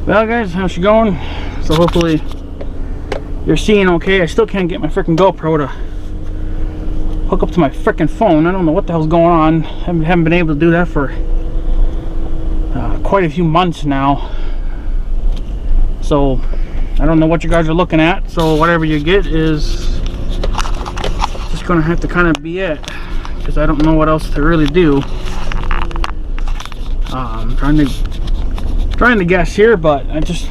Well guys, how's she going? So hopefully you're seeing okay. I still can't get my freaking GoPro to hook up to my freaking phone. I don't know what the hell's going on. Haven't been able to do that for quite a few months now. So I don't know what you guys are looking at. So whatever you get is just gonna have to kind of be it, because I don't know what else to really do. I'm trying to guess here, but I just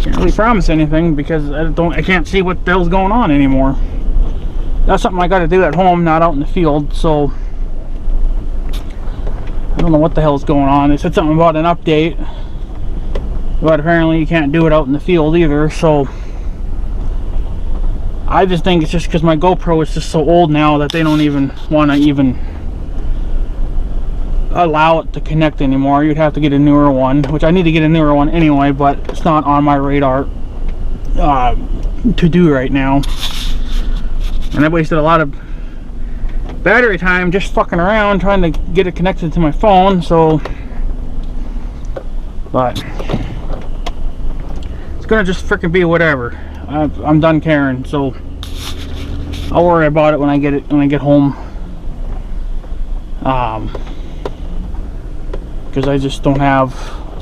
can't really promise anything because I can't see what the hell's going on anymore. That's something I got to do at home, not out in the field. So I don't know what the hell's going on. They said something about an update, but apparently you can't do it out in the field either. So I just think it's just because my GoPro is just so old now that they don't even want to allow it to connect anymore. You'd have to get a newer one, which I need to get a newer one anyway, but it's not on my radar to do right now. And I wasted a lot of battery time just fucking around trying to get it connected to my phone. So, but it's gonna just freaking be whatever. I'm done caring, so I'll worry about it when I get home. Because I just don't have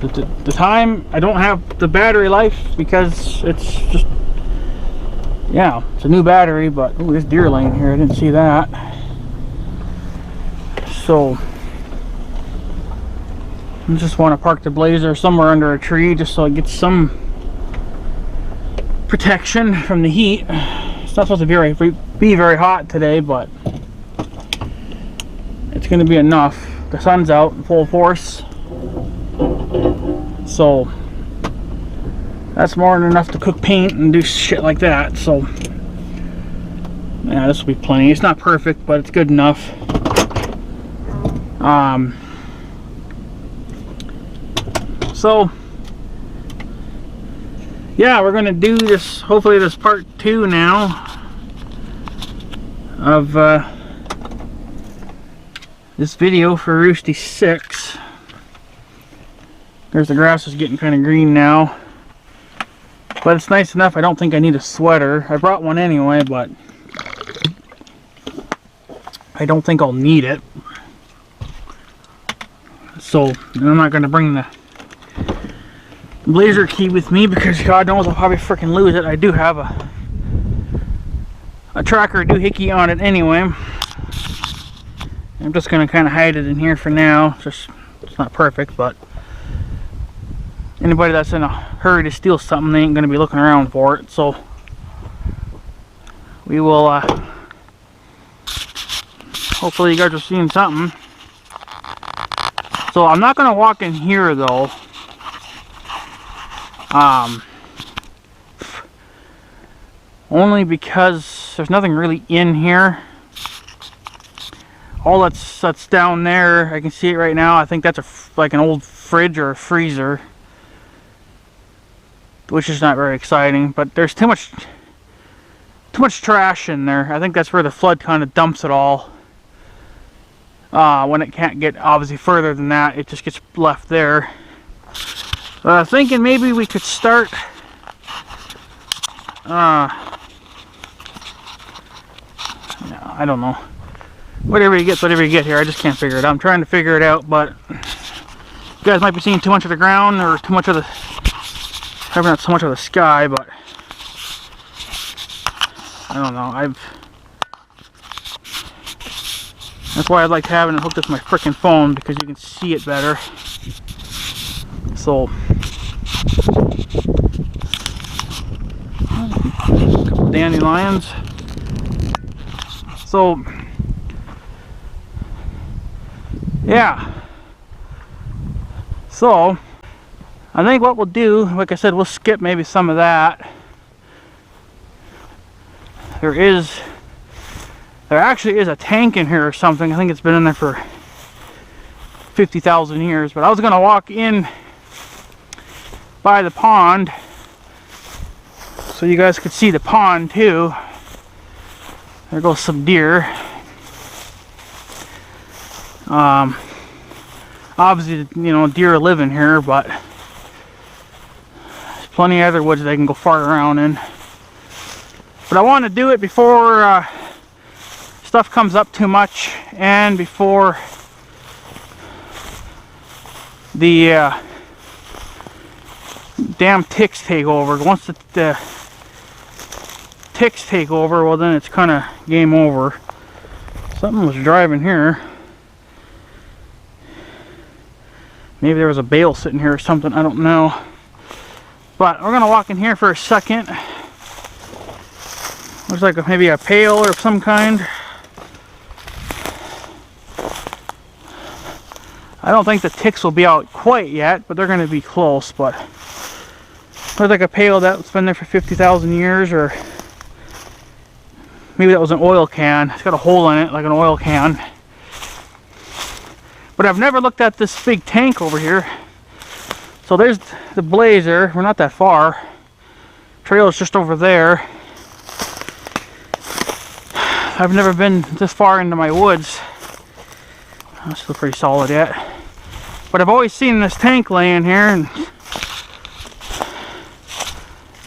the time. I don't have the battery life because it's just, yeah, it's a new battery. But ooh, there's deer laying here. I didn't see that. So I just want to park the Blazer somewhere under a tree just so it gets some protection from the heat. It's not supposed to be very hot today, but it's going to be enough. The sun's out in full force, so that's more than enough to cook paint and do shit like that. So yeah, this will be plenty. It's not perfect, but it's good enough. So yeah, we're gonna do this, hopefully this part 2 now of this video for Roosty 6. There's the grass is getting kind of green now, but it's nice enough. I don't think I need a sweater. I brought one anyway, but I don't think I'll need it. So I'm not going to bring the Blazer key with me because God knows I'll probably freaking lose it. I do have a tracker doohickey on it anyway. I'm just going to kind of hide it in here for now. It's not perfect, but anybody that's in a hurry to steal something, they ain't going to be looking around for it. So we will, hopefully you guys are seeing something. So I'm not going to walk in here though. Only because there's nothing really in here. All that's down there, I can see it right now. I think that's like an old fridge or a freezer, which is not very exciting. But there's too much trash in there. I think that's where the flood kind of dumps it all. When it can't get obviously further than that, it just gets left there. Thinking maybe we could start. No, I don't know. Whatever you get here. I just can't figure it out. I'm trying to figure it out, but you guys might be seeing too much of the ground or too much of the, probably not so much of the sky, but I don't know. That's why I like having it hooked up to my freaking phone, because you can see it better. So a couple dandelions. So yeah, so I think what we'll do, like I said, we'll skip maybe some of that. There actually is a tank in here or something. I think it's been in there for 50,000 years. But I was gonna walk in by the pond so you guys could see the pond too. There goes some deer. obviously, you know, deer live in here, but there's plenty of other woods they can go fart around in. But I want to do it before stuff comes up too much, and before the damn ticks take over. Once the ticks take over, well, then it's kind of game over. Something was driving here. Maybe there was a bale sitting here or something, I don't know. But we're gonna walk in here for a second. Looks like maybe a pail or some kind. I don't think the ticks will be out quite yet, but they're gonna be close. But looks like a pail that's been there for 50,000 years, or maybe that was an oil can. It's got a hole in it like an oil can. But I've never looked at this big tank over here. So there's the blazer. We're not that far. Trail is just over there. I've never been this far into my woods. That's still pretty solid yet. But I've always seen this tank laying here and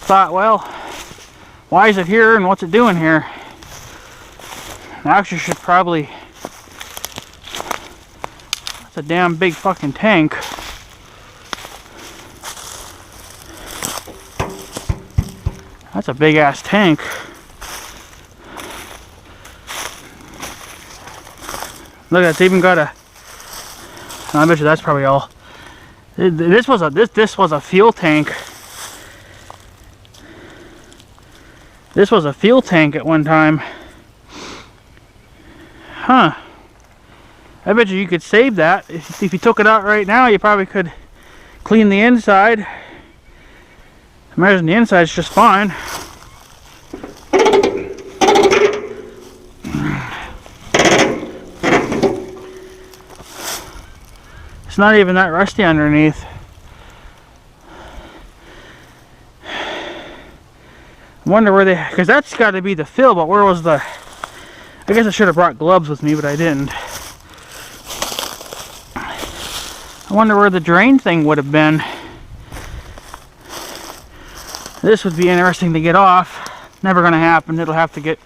thought, well, why is it here and what's it doing here? I actually should probably... That's a damn big fucking tank. That's a big ass tank. Look, it's even got a... I bet you that's probably all. This was a fuel tank. This was a fuel tank at one time. Huh. I bet you could save that. If you took it out right now, you probably could clean the inside. Imagine the inside's just fine. It's not even that rusty underneath. I wonder where they... Because that's got to be the fill, but where was the... I guess I should have brought gloves with me, but I didn't. I wonder where the drain thing would have been. This would be interesting to get off. Never going to happen. It'll have to get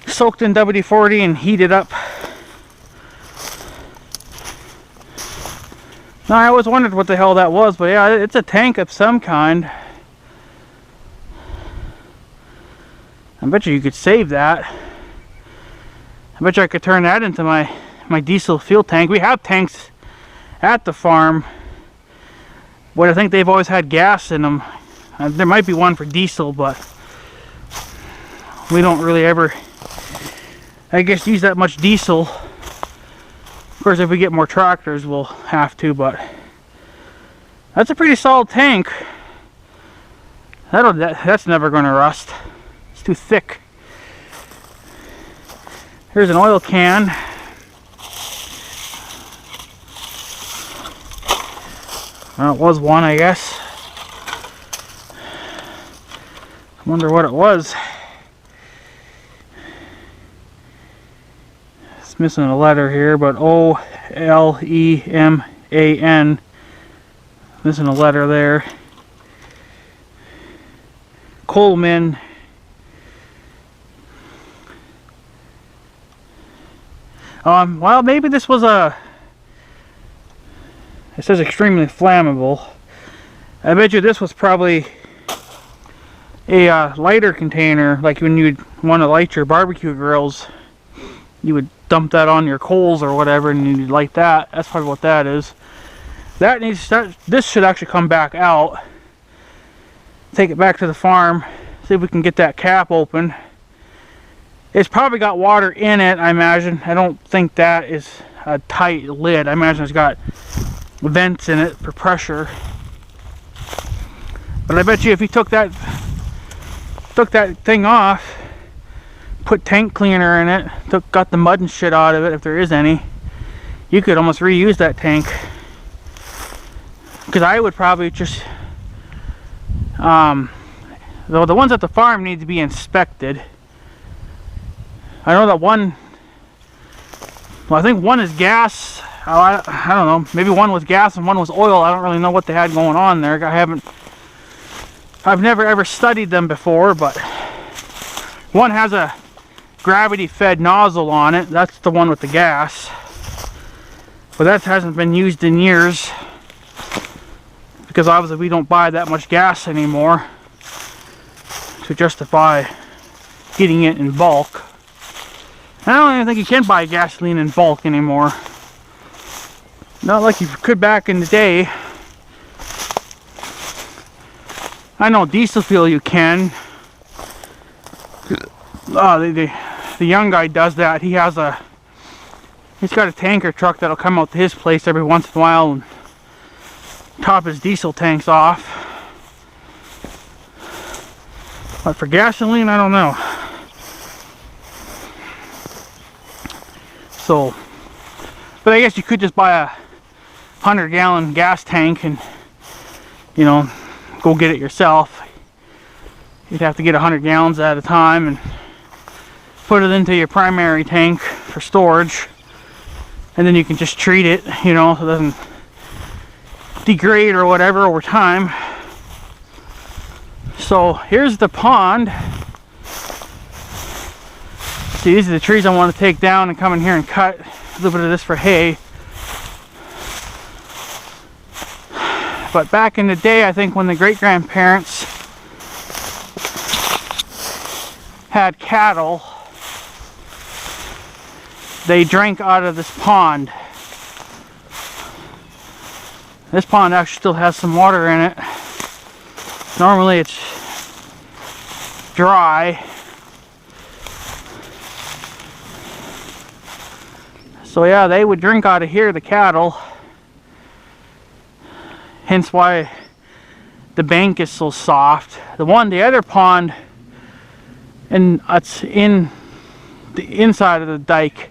soaked in WD-40 and heated up. Now, I always wondered what the hell that was, but yeah, it's a tank of some kind. I bet you could save that. I bet you I could turn that into my diesel fuel tank. We have tanks at the farm, but I think they've always had gas in them. There might be one for diesel, but we don't really ever, I guess, use that much diesel. Of course, if we get more tractors, we'll have to, but that's a pretty solid tank. That's never going to rust. It's too thick. Here's an oil can. Well, it was one, I guess. I wonder what it was. It's missing a letter here, but O-L-E-M-A-N. Missing a letter there. Coleman. Well, maybe this was a... It says extremely flammable. I bet you this was probably a lighter container, like when you'd want to light your barbecue grills. You would dump that on your coals or whatever, and you'd light that. That's probably what that is. This should actually come back out. Take it back to the farm. See if we can get that cap open. It's probably got water in it, I imagine. I don't think that is a tight lid. I imagine it's got vents in it for pressure. But I bet you if you took that thing off, put tank cleaner in it, got the mud and shit out of it, if there is any, you could almost reuse that tank. Because I would probably just though the ones at the farm need to be inspected. I know that one, well, I think one is gas I don't know, maybe one was gas and one was oil. I don't really know what they had going on there. I've never ever studied them before, but one has a gravity fed nozzle on it. That's the one with the gas, but that hasn't been used in years because obviously we don't buy that much gas anymore to justify getting it in bulk. I don't even think you can buy gasoline in bulk anymore. Not like you could back in the day. I know diesel fuel you can. The young guy does that. He's got a tanker truck that'll come out to his place every once in a while and top his diesel tanks off. But for gasoline, I don't know. So, but I guess you could just buy a 100-gallon gas tank and, you know, go get it yourself. You'd have to get 100 gallons at a time and put it into your primary tank for storage, and then you can just treat it, you know, so it doesn't degrade or whatever over time. So here's the pond. See, these are the trees I want to take down and come in here and cut a little bit of this for hay. But back in the day, I think when the great-grandparents had cattle, they drank out of this pond. This pond actually still has some water in it. Normally it's dry. So yeah, they would drink out of here, the cattle. Hence why the bank is so soft. The other pond, and it's in the inside of the dike,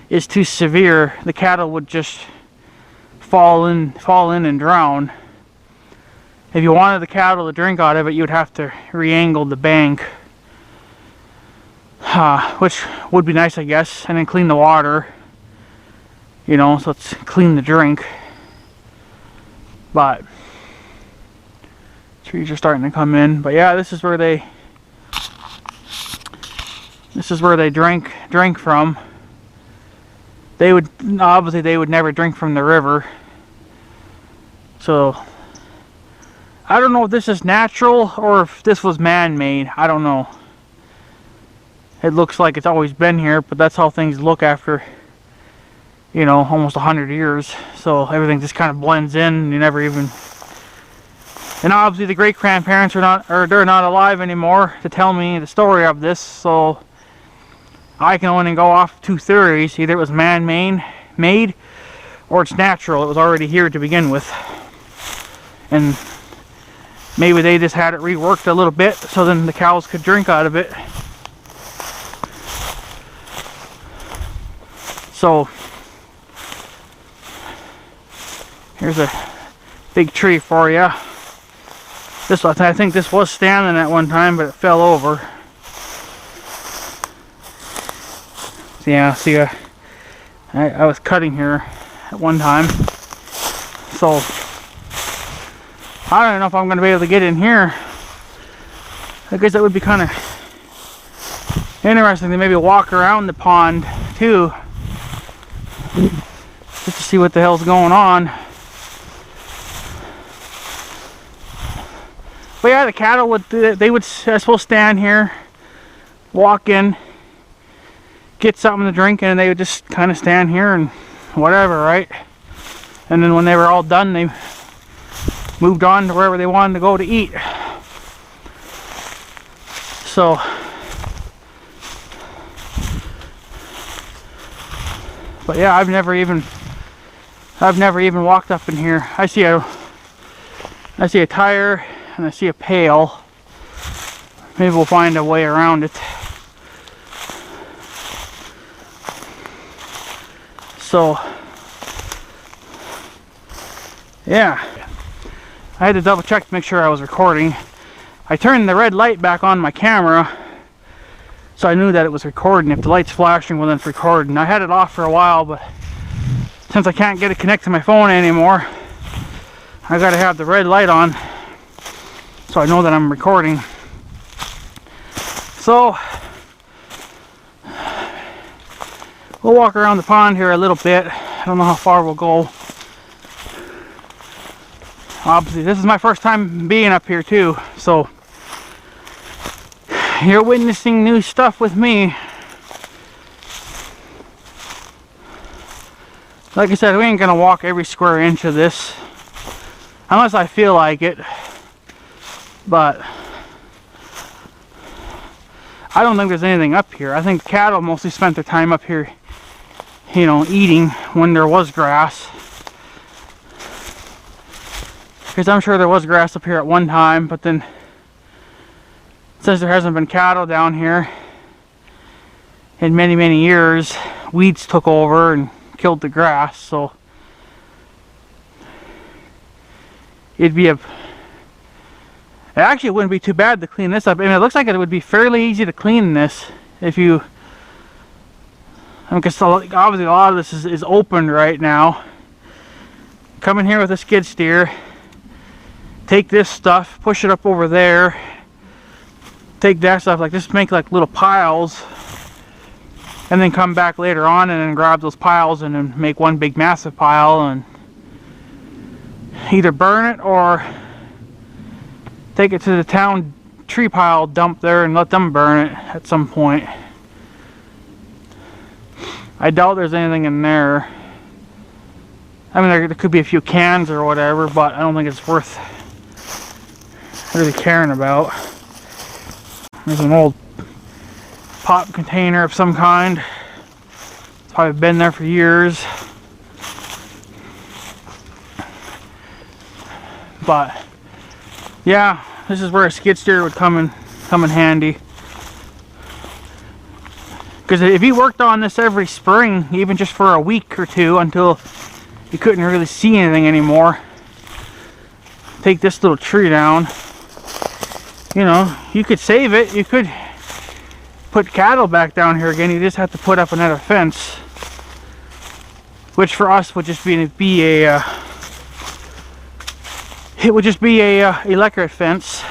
is too severe. The cattle would just fall in and drown. If you wanted the cattle to drink out of it, you would have to re-angle the bank, which would be nice, I guess, and then clean the water, you know, so it's clean to drink. But trees are starting to come in. But yeah, this is where they drank from. They would never drink from the river. So I don't know if this is natural or if this was man-made. I don't know. It looks like it's always been here, but that's how things look after, you know, almost 100 years. So everything just kind of blends in. You never even. And obviously the great-grandparents they're not alive anymore to tell me the story of this. So I can only go off two theories. Either it was man-made or it's natural. It was already here to begin with. And maybe they just had it reworked a little bit so then the cows could drink out of it. So here's a big tree for you. I think this was standing at one time, but it fell over. So yeah, see, I was cutting here at one time. So I don't know if I'm going to be able to get in here. I guess that would be kind of interesting to maybe walk around the pond too, just to see what the hell's going on. But yeah, the cattle would I suppose stand here, walk in, get something to drink, and they would just kind of stand here and whatever, right? And then when they were all done, they moved on to wherever they wanted to go to eat. So but yeah, I've never even walked up in here. I see a tire and I see a pail. Maybe we'll find a way around it. So yeah, I had to double check to make sure I was recording. I turned the red light back on my camera so I knew that it was recording. If the light's flashing, well then it's recording. I had it off for a while, but since I can't get it connected to my phone anymore, I gotta have the red light on so I know that I'm recording. So we'll walk around the pond here a little bit. I don't know how far we'll go. Obviously, this is my first time being up here too, so you're witnessing new stuff with me. Like I said, we ain't gonna walk every square inch of this unless I feel like it, but I don't think there's anything up here. I think cattle mostly spent their time up here, you know, eating when there was grass. Because I'm sure there was grass up here at one time, but then since there hasn't been cattle down here in many, many years, weeds took over and killed the grass, so it'd be it actually wouldn't be too bad to clean this up. I mean, it looks like it would be fairly easy to clean this if you, because obviously a lot of this is open right now. Come in here with a skid steer, take this stuff, push it up over there, take that stuff, like just make like little piles, and then come back later on and then grab those piles and then make one big massive pile and either burn it or take it to the town tree pile dump there and let them burn it at some point. I doubt there's anything in there. I mean, there could be a few cans or whatever, but I don't think it's worth really caring about. There's an old pop container of some kind. It's probably been there for years. But yeah, this is where a skid steer would come in handy. Because if you worked on this every spring, even just for a week or two until you couldn't really see anything anymore, take this little tree down, you know, you could save it. You could put cattle back down here again. You just have to put up another fence, which for us would just be a electric fence.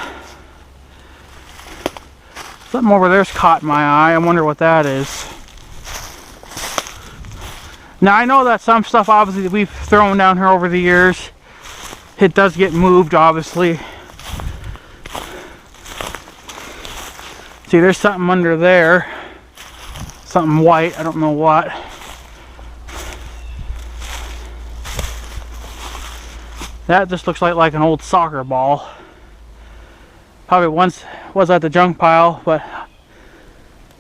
Something over there's caught my eye. I wonder what that is. Now I know that some stuff obviously that we've thrown down here over the years, it does get moved obviously. See, there's something under there. Something white, I don't know what. That just looks like an old soccer ball. Probably once was at the junk pile, but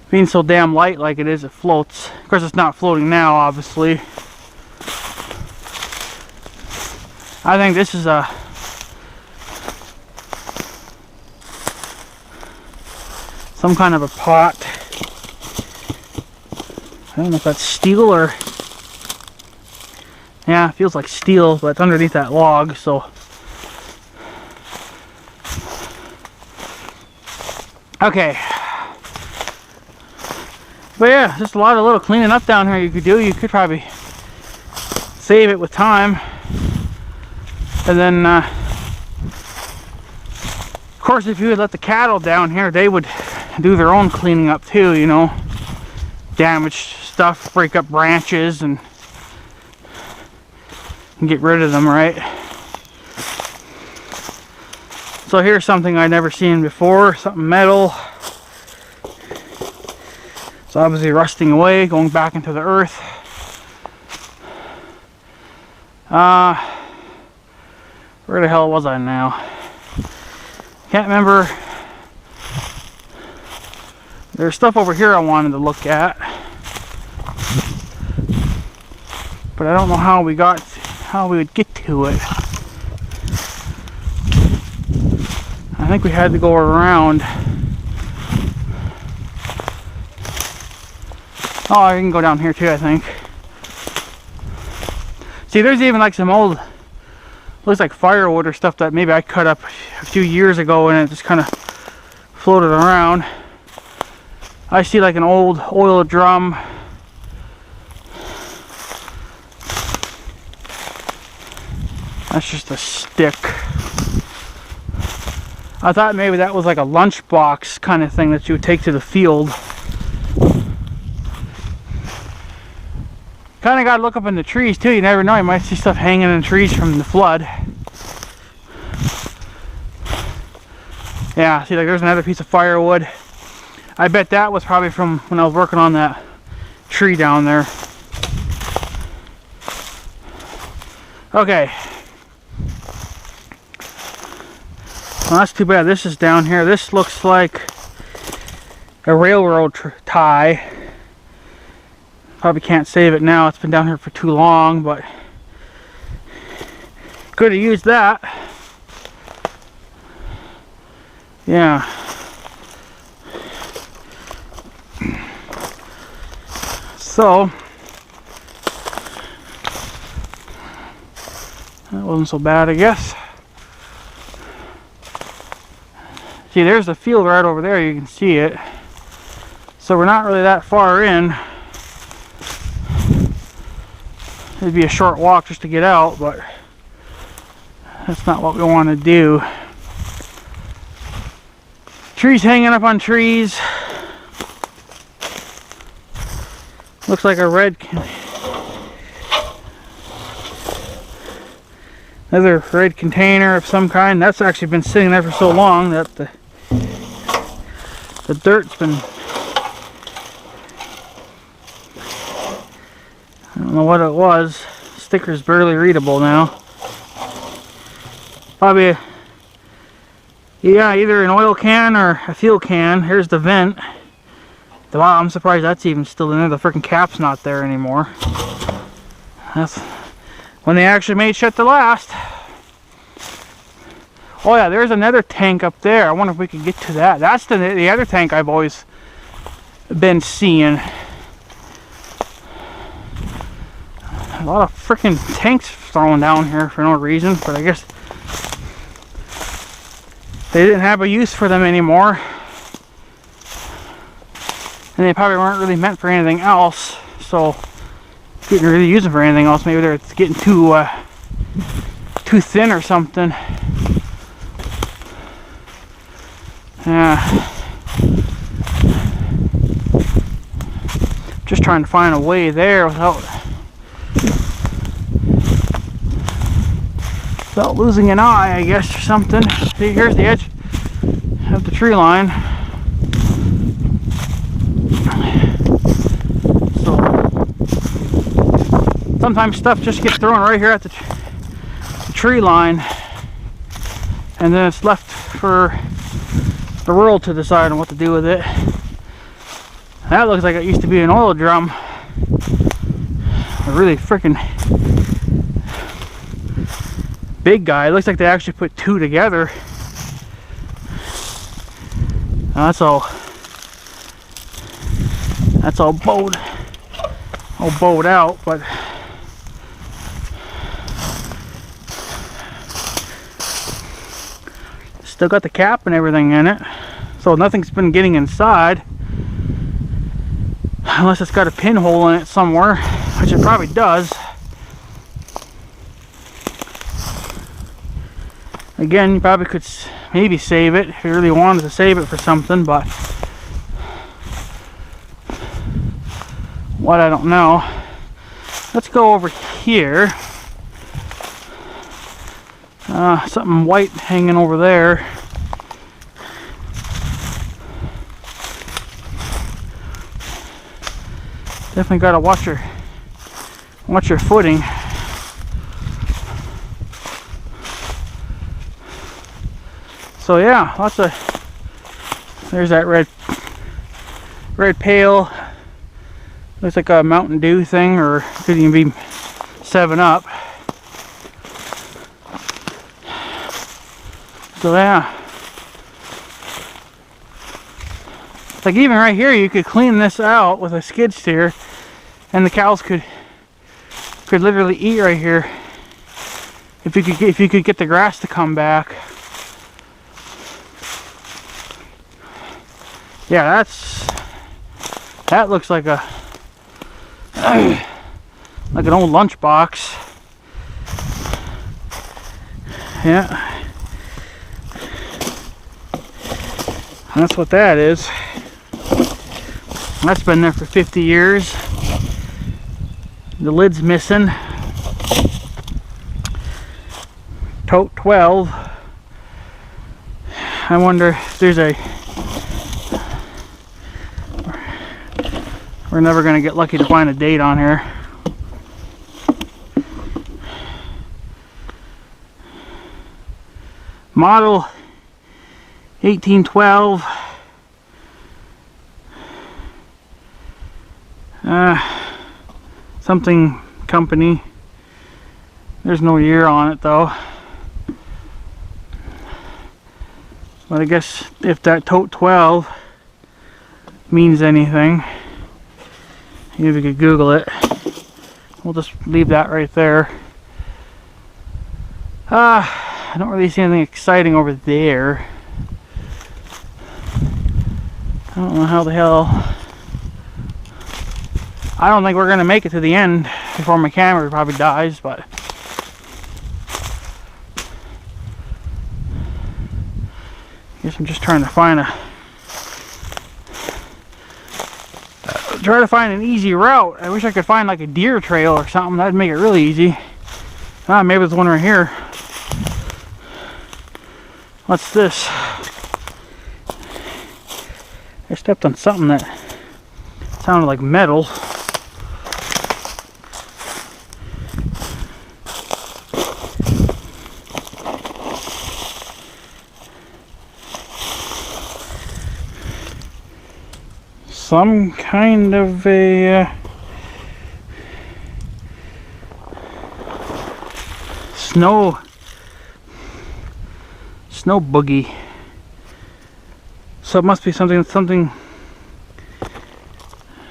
being so damn light like it is, it floats. Of course, it's not floating now, obviously. I think this is some kind of a pot. I don't know if that's steel or... Yeah, it feels like steel, but it's underneath that log, so... Okay. But yeah, just a lot of little cleaning up down here you could do. You could probably save it with time. And then, of course, if you would let the cattle down here, they would do their own cleaning up too, you know. Damage stuff, break up branches, and get rid of them, right? So here's something I'd never seen before, something metal. It's obviously rusting away, going back into the earth. Where the hell was I now? Can't remember. There's stuff over here I wanted to look at, but I don't know how we would get to it. I think we had to go around. Oh, I can go down here too, I think. See, there's even like some old, looks like firewood or stuff that maybe I cut up a few years ago and it just kind of floated around. I see like an old oil drum. That's just a stick. I thought maybe that was like a lunchbox kind of thing that you would take to the field. Kind of got to look up in the trees too. You never know. You might see stuff hanging in the trees from the flood. Yeah, see, like there's another piece of firewood. I bet that was probably from when I was working on that tree down there. Okay. Well, that's too bad. This is down here. This looks like a railroad tie. Probably can't save it now. It's been down here for too long, but could have used that. Yeah. So that wasn't so bad, I guess. See, there's the field right over there. You can see it. So we're not really that far in. It'd be a short walk just to get out, but that's not what we want to do. Trees hanging up on trees. Looks like a another red container of some kind. That's actually been sitting there for so long that the dirt's been, I don't know what it was. Sticker's barely readable now. Probably either an oil can or a fuel can. Here's the vent. Wow, I'm surprised that's even still in there. The freaking cap's not there anymore. That's when they actually made shit to last. Oh yeah, there's another tank up there. I wonder if we could get to that. That's the other tank I've always been seeing. A lot of freaking tanks thrown down here for no reason, but I guess they didn't have a use for them anymore. And they probably weren't really meant for anything else, so didn't really use them for anything else. Maybe they're getting too thin or something. Yeah. Just trying to find a way there without losing an eye, I guess, or something. See, here's the edge of the tree line. Sometimes stuff just gets thrown right here at the tree line, and then it's left for the world to decide on what to do with it. That looks like it used to be an oil drum. A really freaking big guy. It looks like they actually put two together. That's all bowed out, but still got the cap and everything in it, so nothing's been getting inside unless it's got a pinhole in it somewhere, which it probably does. Again, you probably could maybe save it if you really wanted to save it for something, but what, I don't know. Let's go over here. Something white hanging over there. Definitely gotta watch your footing. So yeah, lots of. There's that red pail. Looks like a Mountain Dew thing, or could even be 7-Up. So yeah, like even right here, you could clean this out with a skid steer, and the cows could literally eat right here if you could get the grass to come back. Yeah, that looks like a like an old lunchbox. Yeah. That's what that is. That's been there for 50 years. The lid's missing. Tote 12. I wonder if there's a... We're never going to get lucky to find a date on here. Model 1812. Something company. There's no year on it though. But I guess if that tote 12 means anything, maybe we could Google it. We'll just leave that right there. I don't really see anything exciting over there. I don't know how the hell. I don't think we're gonna make it to the end before my camera probably dies, but I guess I'm just trying to find an easy route. I wish I could find like a deer trail or something. That'd make it really easy. Maybe there's one right here. What's this? I stepped on something that sounded like metal. Some kind of a snow boogie. So it must be something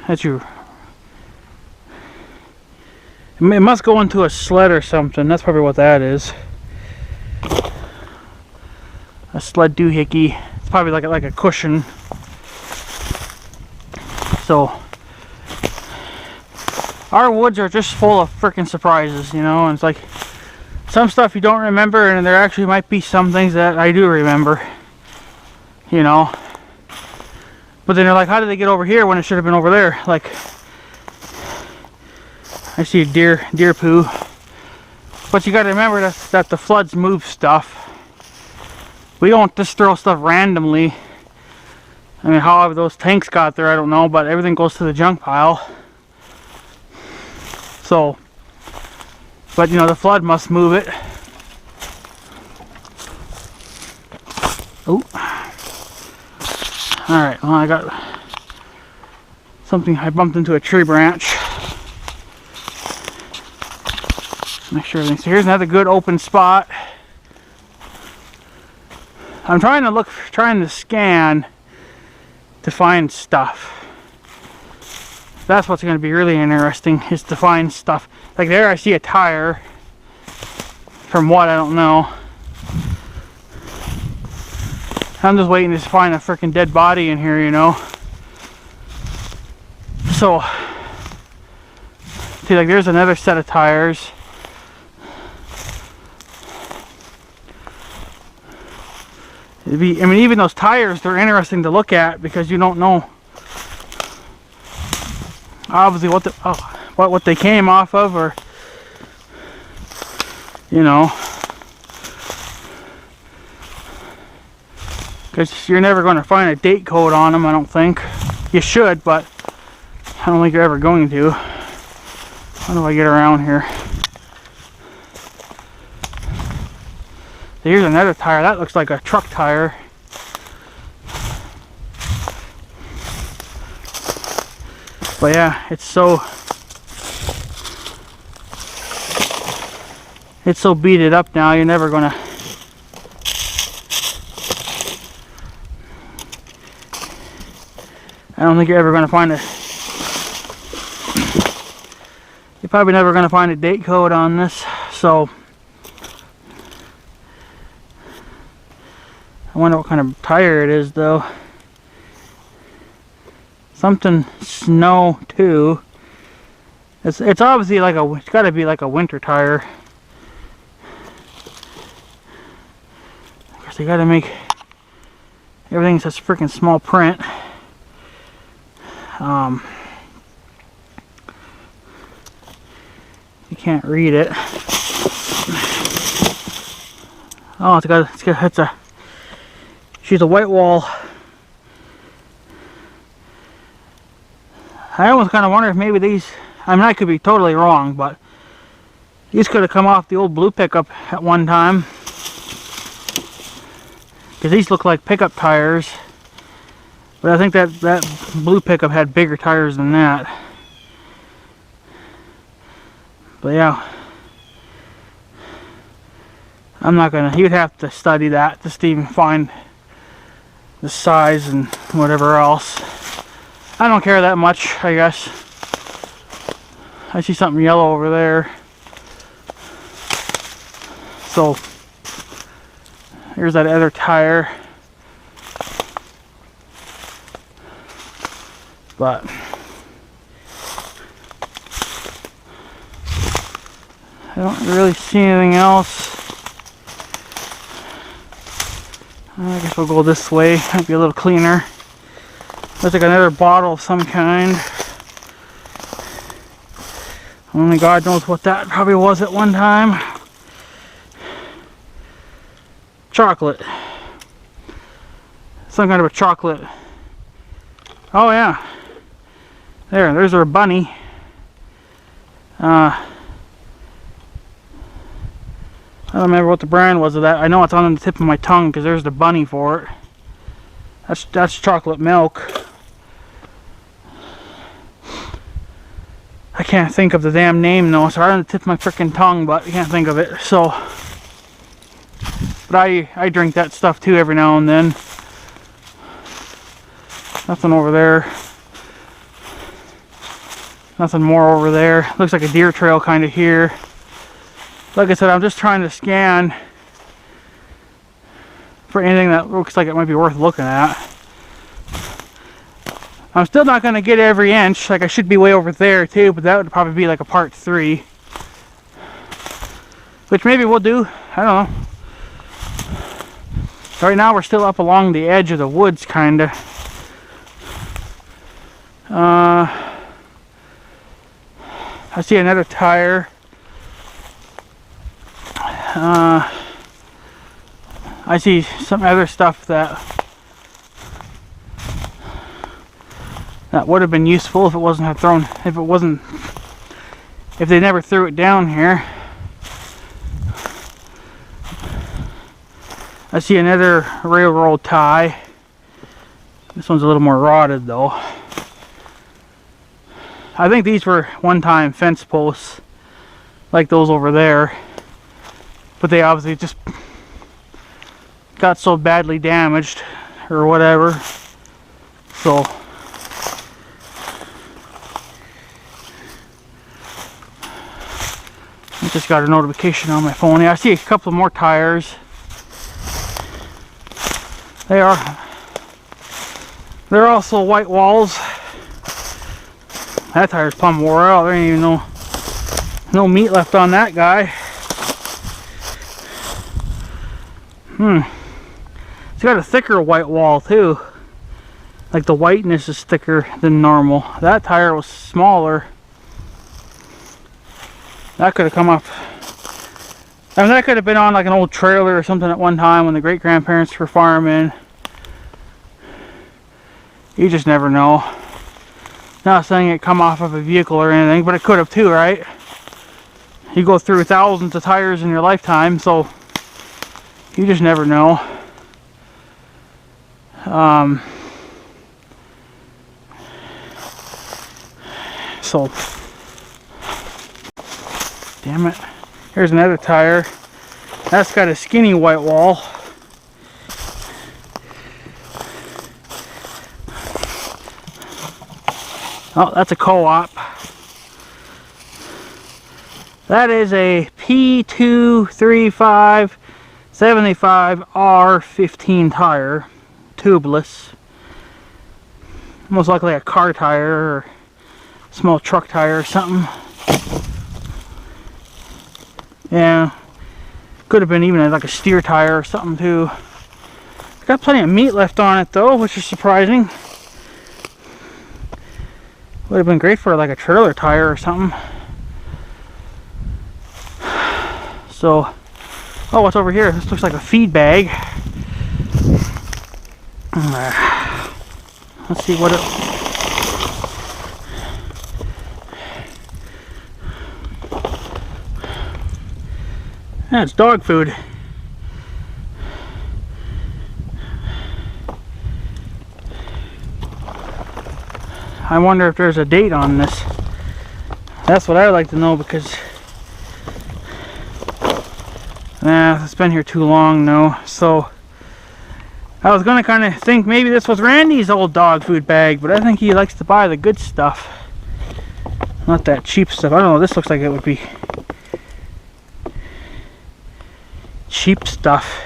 that you... It must go into a sled or something. That's probably what that is. A sled doohickey. It's probably like a cushion. So our woods are just full of freaking surprises, you know, and it's like some stuff you don't remember, and there actually might be some things that I do remember, you know. But then they're like, how did they get over here when it should have been over there? Like, I see a deer poo. But you got to remember that the floods move stuff. We don't just throw stuff randomly. I mean, how those tanks got there, I don't know, but everything goes to the junk pile. So, but you know, the flood must move it. Oh. Alright, well, I got something. I bumped into a tree branch. Make sure everything. So here's another good open spot. I'm trying to scan to find stuff. That's what's going to be really interesting, is to find stuff. Like there I see a tire. From what, I don't know. I'm just waiting to find a freaking dead body in here, you know. So, see, like there's another set of tires. I mean, even those tires, they're interesting to look at because you don't know obviously what they came off of, or you know, because you're never going to find a date code on them. I don't think you should, but I don't think you're ever going to. How do I get around here? Here's another tire. That looks like a truck tire. But yeah, it's so beaten up now, you're never gonna... I don't think you're ever gonna find a... You're probably never gonna find a date code on this, so... I wonder what kind of tire it is, though. Something snow 2. It's obviously like it's got to be like a winter tire. So you gotta make everything such freaking small print. You can't read it. Oh, it's a she's a white wall. I almost kind of wonder if maybe these, I mean, I could be totally wrong, but these could have come off the old blue pickup at one time. Because these look like pickup tires. But I think that blue pickup had bigger tires than that. But yeah. I'm not gonna, you'd have to study that just to even find the size and whatever else. I don't care that much, I guess. I see something yellow over there. So, here's that other tire. But I don't really see anything else. I guess we'll go this way. Might be a little cleaner. Looks like another bottle of some kind. Only God knows what that probably was at one time. Chocolate. Some kind of a chocolate. Oh yeah. There's our bunny. I don't remember what the brand was of that. I know it's on the tip of my tongue because there's the bunny for it. That's chocolate milk. I can't think of the damn name though. It's right on the tip of my freaking tongue, but I can't think of it. So, but I drink that stuff too every now and then. Nothing over there. Nothing more over there. Looks like a deer trail kind of here. Like I said, I'm just trying to scan for anything that looks like it might be worth looking at. I'm still not going to get every inch. Like I should be way over there too, but that would probably be like a part 3. Which maybe we'll do. I don't know. Right now we're still up along the edge of the woods kinda. I see another tire. I see some other stuff that would have been useful if it wasn't if they never threw it down here. I see another railroad tie. This one's a little more rotted though. I think these were one-time fence posts like those over there, but they obviously just got so badly damaged or whatever. So I just got a notification on my phone. Yeah, I see a couple more tires. They're also white walls. That tire's plumb wore out. There ain't even no meat left on that guy. It's got a thicker white wall too. Like the whiteness is thicker than normal. That tire was smaller. That could have come off. I mean, that could have been on like an old trailer or something at one time when the great grandparents were farming. You just never know. Not saying it come off of a vehicle or anything, but it could have too, right? You go through thousands of tires in your lifetime, so you just never know. So, damn it. Here's another tire. That's got a skinny white wall. Oh, that's a co-op. That is a P235/75R15 tire, tubeless. Most likely a car tire or small truck tire or something. Yeah, could have been even like a steer tire or something too. Got plenty of meat left on it though, which is surprising. Would have been great for like a trailer tire or something. So, oh, what's over here? This looks like a feed bag. Let's see what it... Yeah, it's dog food. I wonder if there's a date on this. That's what I would like to know, because it's been here too long now. So I was gonna kind of think maybe this was Randy's old dog food bag, but I think he likes to buy the good stuff, not that cheap stuff. I don't know, this looks like it would be cheap stuff.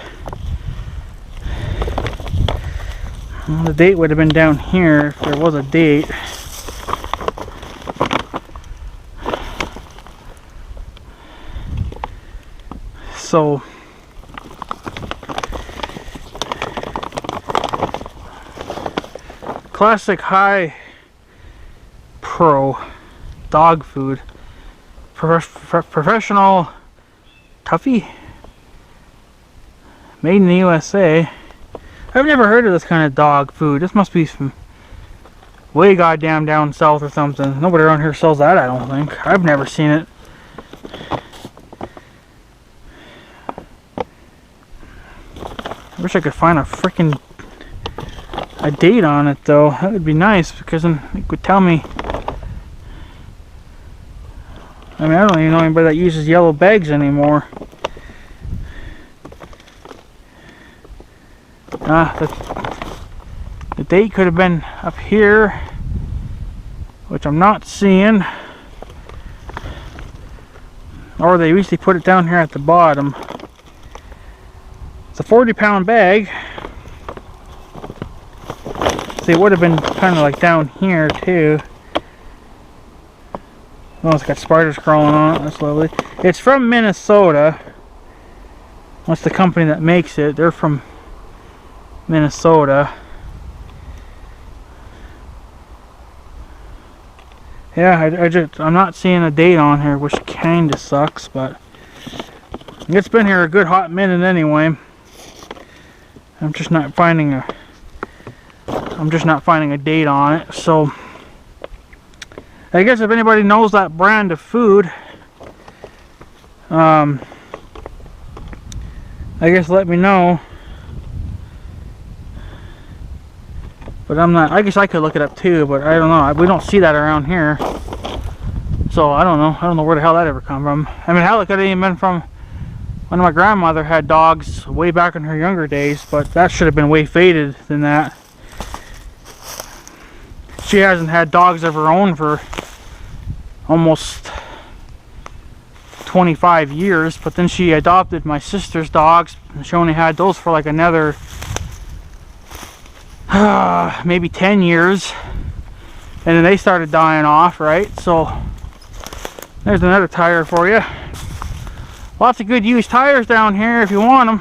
Well, the date would have been down here if there was a date. So classic high pro dog food, professional Tuffy, made in the USA. I've never heard of this kind of dog food. This must be from way goddamn down south or something. Nobody around here sells that, I don't think. I've never seen it. I wish I could find a date on it though. That would be nice, because then it would tell me. I mean, I don't even know anybody that uses yellow bags anymore. The date could have been up here, which I'm not seeing. Or they usually put it down here at the bottom. It's a 40-pound bag. So it would have been kind of like down here too. Oh, it's got spiders crawling on it. That's lovely. It's from Minnesota. That's the company that makes it. They're from Minnesota. Yeah, I'm not seeing a date on here, which kinda sucks, but it's been here a good hot minute anyway. I'm just not finding a date on it. So I guess if anybody knows that brand of food, I guess let me know. But I'm not, I guess I could look it up too, but I don't know. We don't see that around here. So I don't know. I don't know where the hell that ever come from. I mean, hell, it could have even been from when my grandmother had dogs way back in her younger days, but that should have been way faded than that. She hasn't had dogs of her own for almost 25 years, but then she adopted my sister's dogs, and she only had those for like another maybe 10 years, and then they started dying off, right? So there's another tire for you. Lots of good used tires down here if you want them.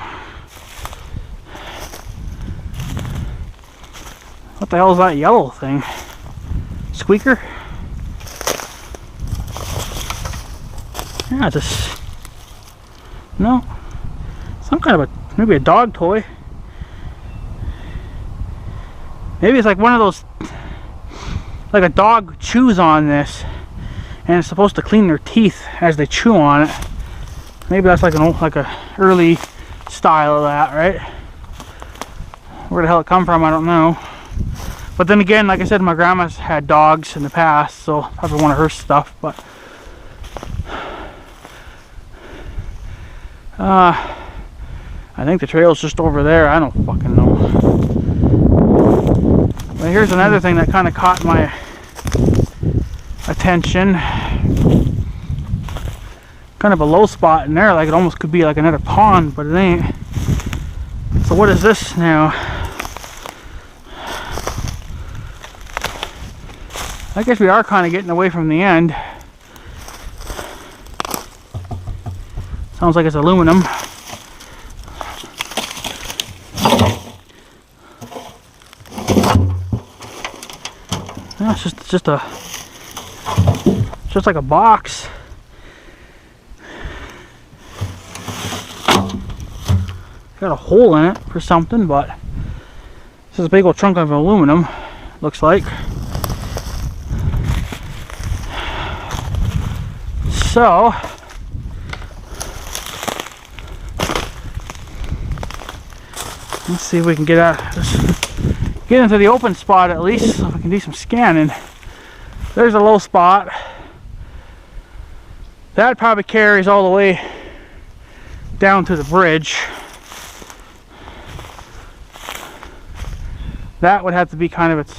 What the hell is that yellow thing? Squeaker? Yeah, just no, some kind of maybe a dog toy. Maybe it's like one of those, like a dog chews on this and it's supposed to clean their teeth as they chew on it. Maybe that's like an old, like a early style of that, right? Where the hell it come from, I don't know. But then again, like I said, my grandma's had dogs in the past, so probably one of her stuff. But I think the trail's just over there. I don't fucking know. But here's another thing that kind of caught my attention. Kind of a low spot in there, like it almost could be like another pond, but it ain't. So what is this now? I guess we are kind of getting away from the end. Sounds like it's aluminum. It's just like a box. Got a hole in it for something, but this is a big old chunk of aluminum, looks like. So let's see if we can get into the open spot at least, so we can do some scanning. There's a low spot. That probably carries all the way down to the bridge. That would have to be kind of its,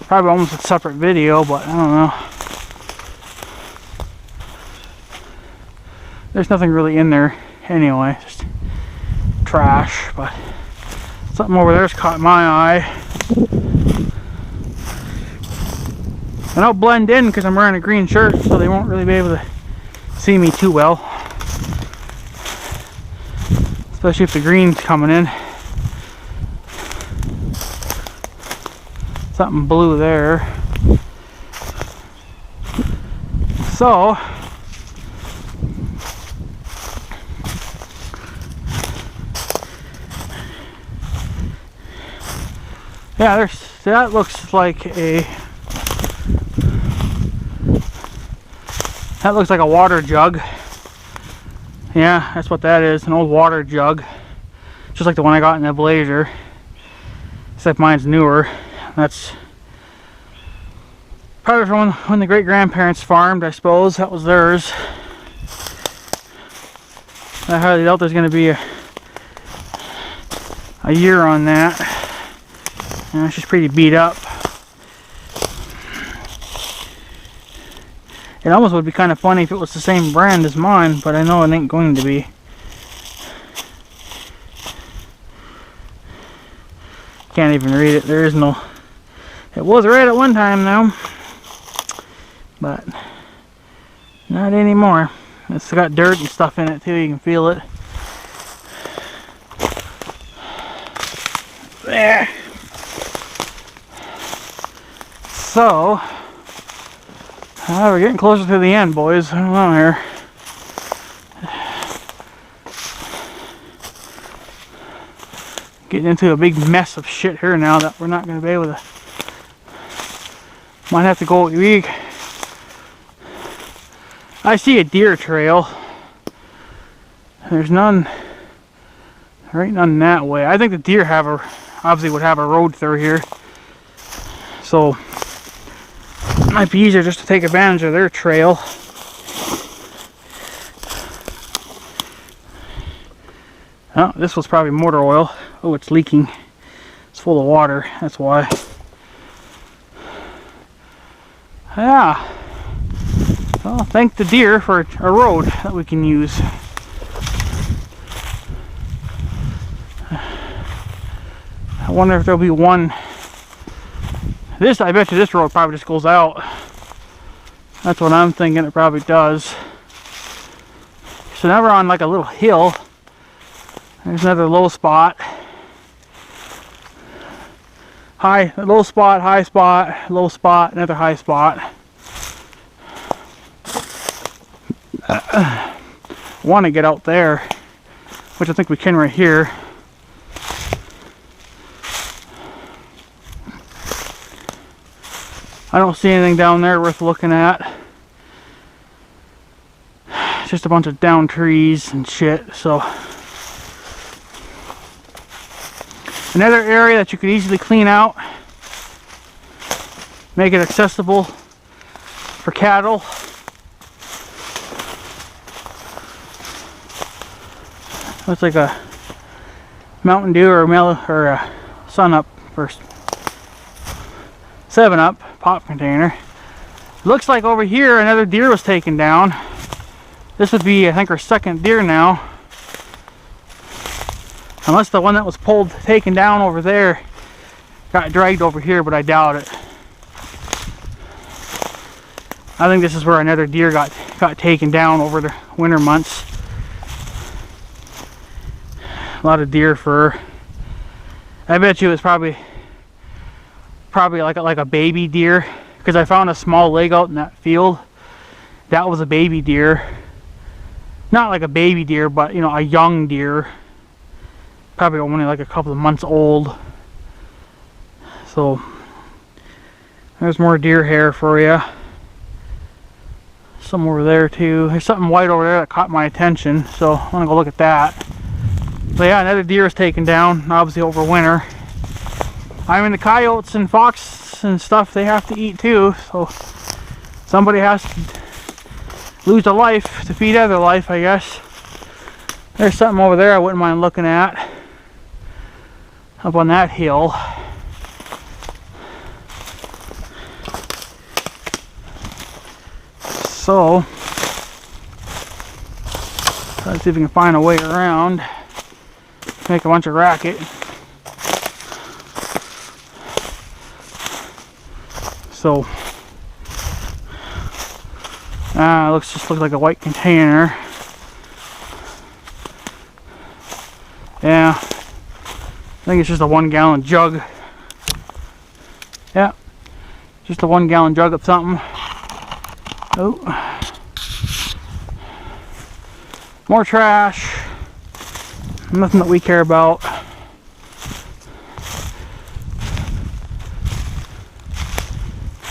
probably almost a separate video, but I don't know. There's nothing really in there anyway, just trash, but something over there's caught my eye. And I'll blend in because I'm wearing a green shirt, so they won't really be able to see me too well. Especially if the green's coming in. Something blue there. So yeah, that looks like a water jug. Yeah, that's what that is, an old water jug. Just like the one I got in the Blazer. Except mine's newer. That's probably from when the great-grandparents farmed, I suppose. That was theirs. I highly doubt there's going to be a year on that. Yeah, it's just pretty beat up. It almost would be kind of funny if it was the same brand as mine, but I know it ain't going to be. Can't even read it. There is no... It was red at one time though, but not anymore. It's got dirt and stuff in it too, you can feel it. There. So, we're getting closer to the end, boys. I don't know here. Getting into a big mess of shit here now that we're not going to be able to. Might have to go. I see a deer trail. There's none. There ain't none that way. I think the deer obviously would have a road through here. So it might be easier just to take advantage of their trail. Oh, this was probably motor oil. Oh, it's leaking. It's full of water. That's why. Yeah. Well, thank the deer for a road that we can use. I wonder if there'll be one. I bet you this road probably just goes out. That's what I'm thinking. It probably does. So now we're on like a little hill. There's another low spot. Low spot, high spot, low spot, another high spot. I want to get out there, which I think we can right here. I don't see anything down there worth looking at. It's just a bunch of down trees and shit, so. Another area that you could easily clean out, make it accessible for cattle. Looks like a Mountain Dew or a Sun Up first. 7-Up pop container. Looks like over here another deer was taken down. This would be, I think, our second deer now. Unless the one that was taken down over there got dragged over here, but I doubt it. I think this is where another deer got taken down over the winter months. A lot of deer fur. I bet you it's probably probably like a baby deer, because I found a small leg out in that field. That was a baby deer. Not like a baby deer, but you know, a young deer. Probably only like a couple of months old. So there's more deer hair for you. Some over there too. There's something white over there that caught my attention, so I'm gonna go look at that. But yeah, another deer is taken down, obviously over winter. I mean, the coyotes and fox and stuff, they have to eat too, so somebody has to lose a life to feed other life, I guess. There's something over there I wouldn't mind looking at, up on that hill. So let's see if we can find a way around, make a bunch of racket. So looks like a white container. Yeah, I think it's just a 1 gallon jug. Yeah, just a 1 gallon jug of something. Oh, more trash. Nothing that we care about.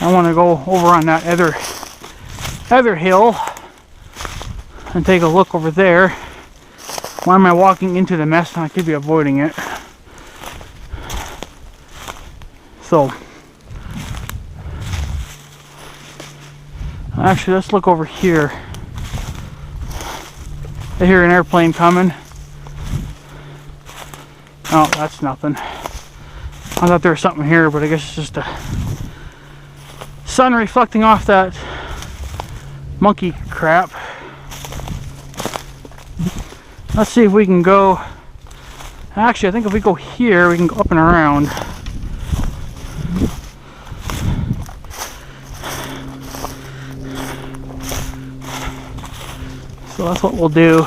I want to go over on that other hill and take a look over there. Why am I walking into the mess and I could be avoiding it? So actually, let's look over here. I hear an airplane coming. Oh, that's nothing. I thought there was something here, but I guess it's just a sun reflecting off that monkey crap. Let's see if we can go. Actually, I think if we go here, we can go up and around. So that's what we'll do.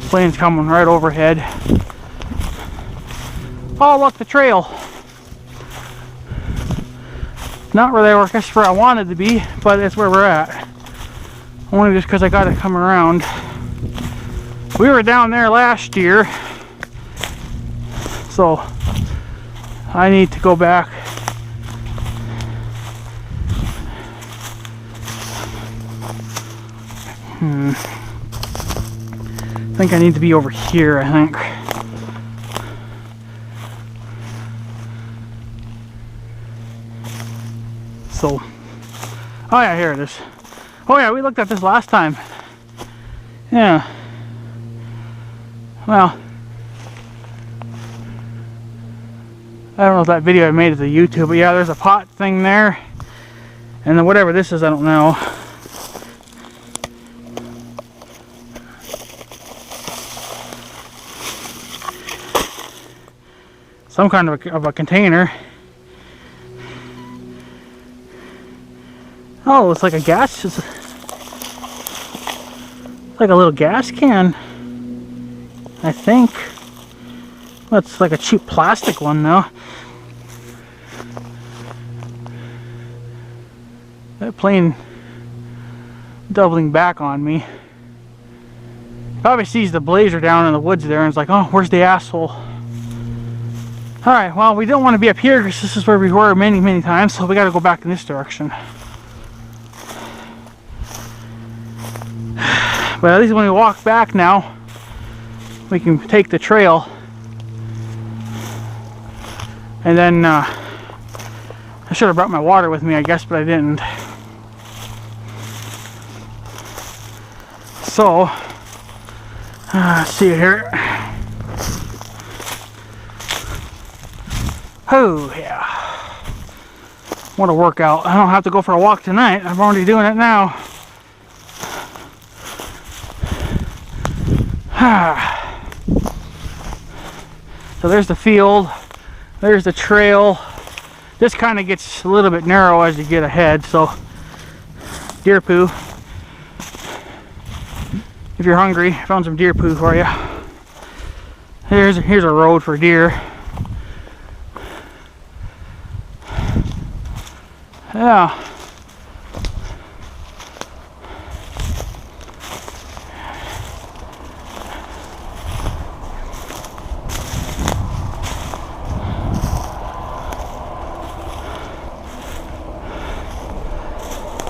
Plane's coming right overhead. Oh, look, the trail. Not where I guess where I wanted to be, but it's where we're at. Only just because I got to come around. We were down there last year, so I need to go back. I think I need to be over here, I think. So, oh yeah, here it is. Oh yeah, we looked at this last time. Yeah. Well, I don't know if that video I made is a YouTube, but yeah, there's a pot thing there. And then whatever this is, I don't know. Some kind of a container. Oh, it's like a gas. It's like a little gas can, I think. Well, it's like a cheap plastic one though. That plane doubling back on me. Probably sees the blazer down in the woods there and it's like, oh, where's the asshole? Alright, well, we don't want to be up here because this is where we were many times, so we got to go back in this direction. But at least when we walk back now, we can take the trail. And then, I should have brought my water with me, I guess, but I didn't. So, let's see here. Oh, yeah. What a workout. I don't have to go for a walk tonight. I'm already doing it now. So there's the field. There's the trail. This kind of gets a little bit narrow as you get ahead, so deer poo. If you're hungry, I found some deer poo for you. Here's a road for deer. Yeah.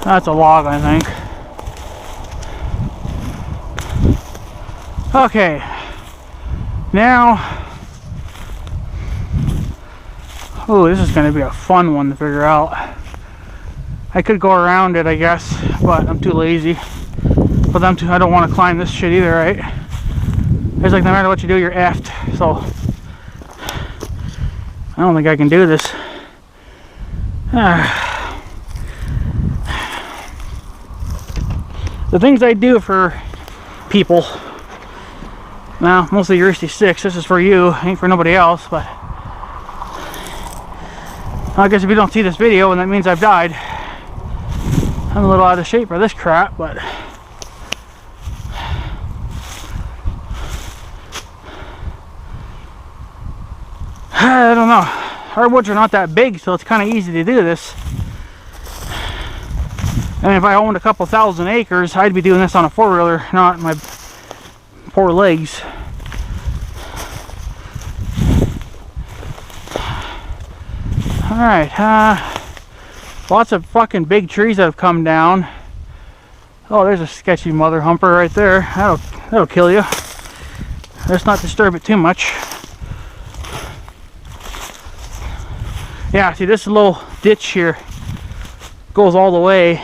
That's a log, I think. Okay. Now, oh, this is going to be a fun one to figure out. I could go around it, I guess, but I'm too lazy. But I don't want to climb this shit either, right? It's like no matter what you do, you're effed. So, I don't think I can do this. The things I do for people, now mostly you're 66, this is for you, ain't for nobody else, but I guess if you don't see this video, and that means I've died. I'm a little out of shape for this crap, but I don't know. Hardwoods are not that big, so it's kind of easy to do this. I mean, if I owned a couple thousand acres, I'd be doing this on a four-wheeler, not my poor legs. Alright, lots of fucking big trees that have come down. Oh, there's a sketchy mother humper right there. That'll kill you. Let's not disturb it too much. Yeah, see, this little ditch here goes all the way.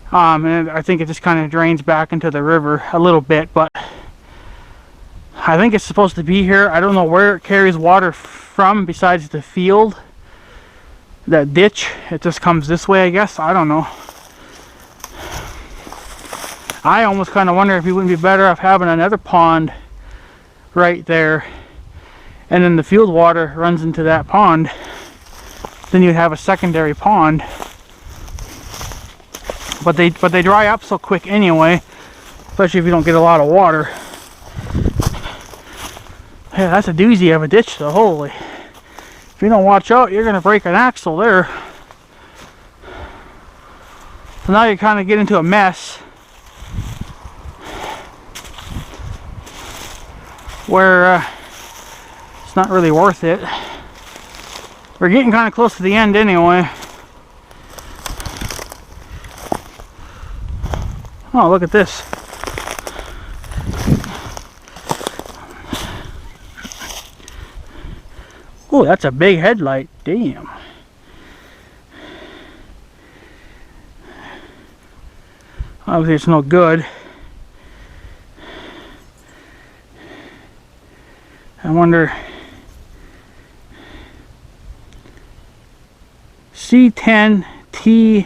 And I think it just kind of drains back into the river a little bit, but I think it's supposed to be here. I don't know where it carries water from besides the field. That ditch, it just comes this way, I guess. I don't know. I almost kind of wonder if you wouldn't be better off having another pond right there, and then the field water runs into that pond. Then you'd have a secondary pond. But they dry up so quick anyway, especially if you don't get a lot of water. Yeah, that's a doozy of a ditch though, holy. If you don't watch out, you're gonna break an axle there. So now you kind of get into a mess where it's not really worth it. We're getting kind of close to the end anyway. Oh, look at this. Oh, that's a big headlight. Damn. Obviously, it's no good. I wonder. C10TIC.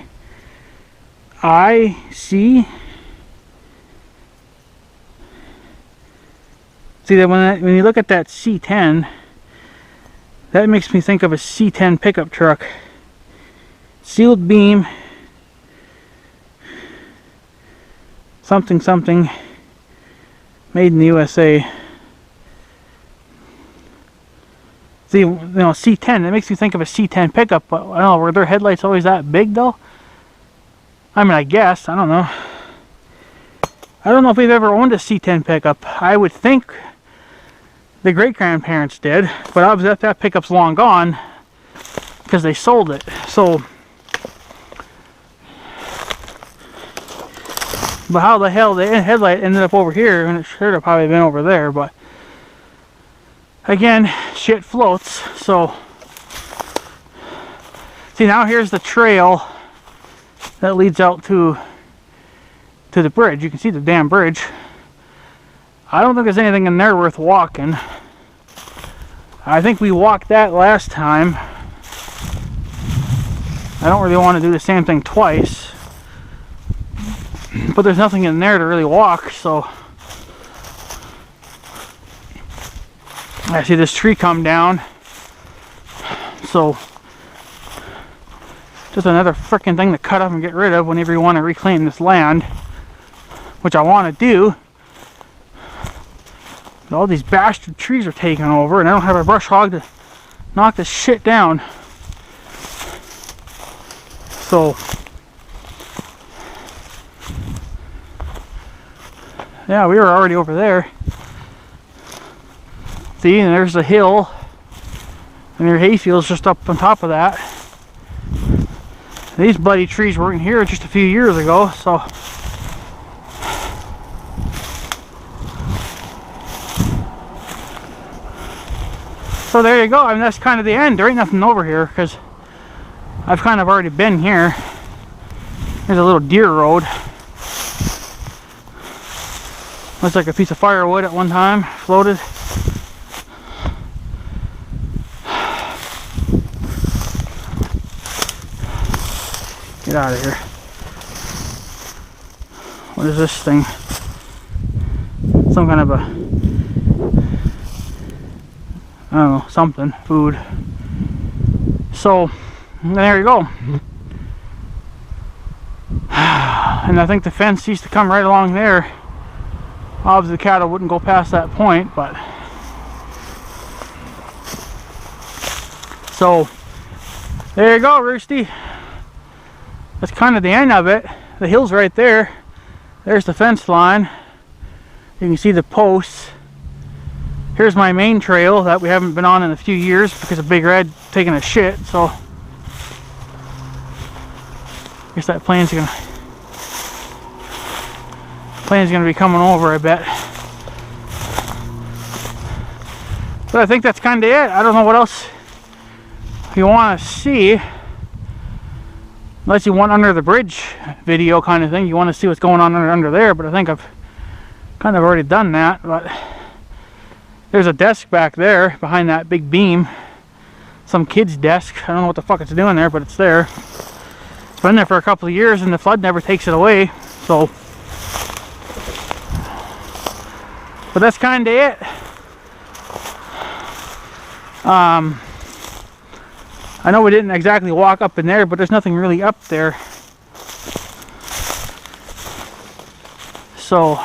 See that when you look at that C10, that makes me think of a C10 pickup truck. Sealed beam, something something, made in the USA. See, you know, C10, that makes me think of a C10 pickup, but I don't know, were their headlights always that big though? I mean, I guess, I don't know. I don't know if we've ever owned a C10 pickup. I would think the great-grandparents did, but obviously that pickup's long gone because they sold it. So, but how the hell the headlight ended up over here, and it should have probably been over there, but again, shit floats. So, see, now here's the trail that leads out to the bridge. You can see the damn bridge. I don't think there's anything in there worth walking. I think we walked that last time. I don't really want to do the same thing twice. But there's nothing in there to really walk, so I see this tree come down. So just another freaking thing to cut up and get rid of whenever you want to reclaim this land, which I want to do. All these bastard trees are taking over, and I don't have a brush hog to knock this shit down. So yeah, we were already over there. See, and there's the hill, and your hayfield's just up on top of that. These bloody trees weren't here just a few years ago, so there you go. I mean, that's kind of the end. There ain't nothing over here because I've kind of already been here. There's a little deer road. Looks like a piece of firewood at one time floated. Get out of here. What is this thing? Some kind of a, I don't know, something, food. So there you go. And I think the fence used to come right along there. Obviously the cattle wouldn't go past that point, but so there you go, Roosty. That's kind of the end of it. The hill's right there. There's the fence line. You can see the posts. Here's my main trail that we haven't been on in a few years because of Big Red taking a shit, so I guess that plane's gonna be coming over, I bet. But I think that's kind of it. I don't know what else you want to see. Unless you want under the bridge video kind of thing. You want to see what's going on under there, but I think I've kind of already done that. But there's a desk back there behind that big beam. Some kid's desk. I don't know what the fuck it's doing there, but it's there. It's been there for a couple of years and the flood never takes it away. So, but that's kind of it. I know we didn't exactly walk up in there, but there's nothing really up there. So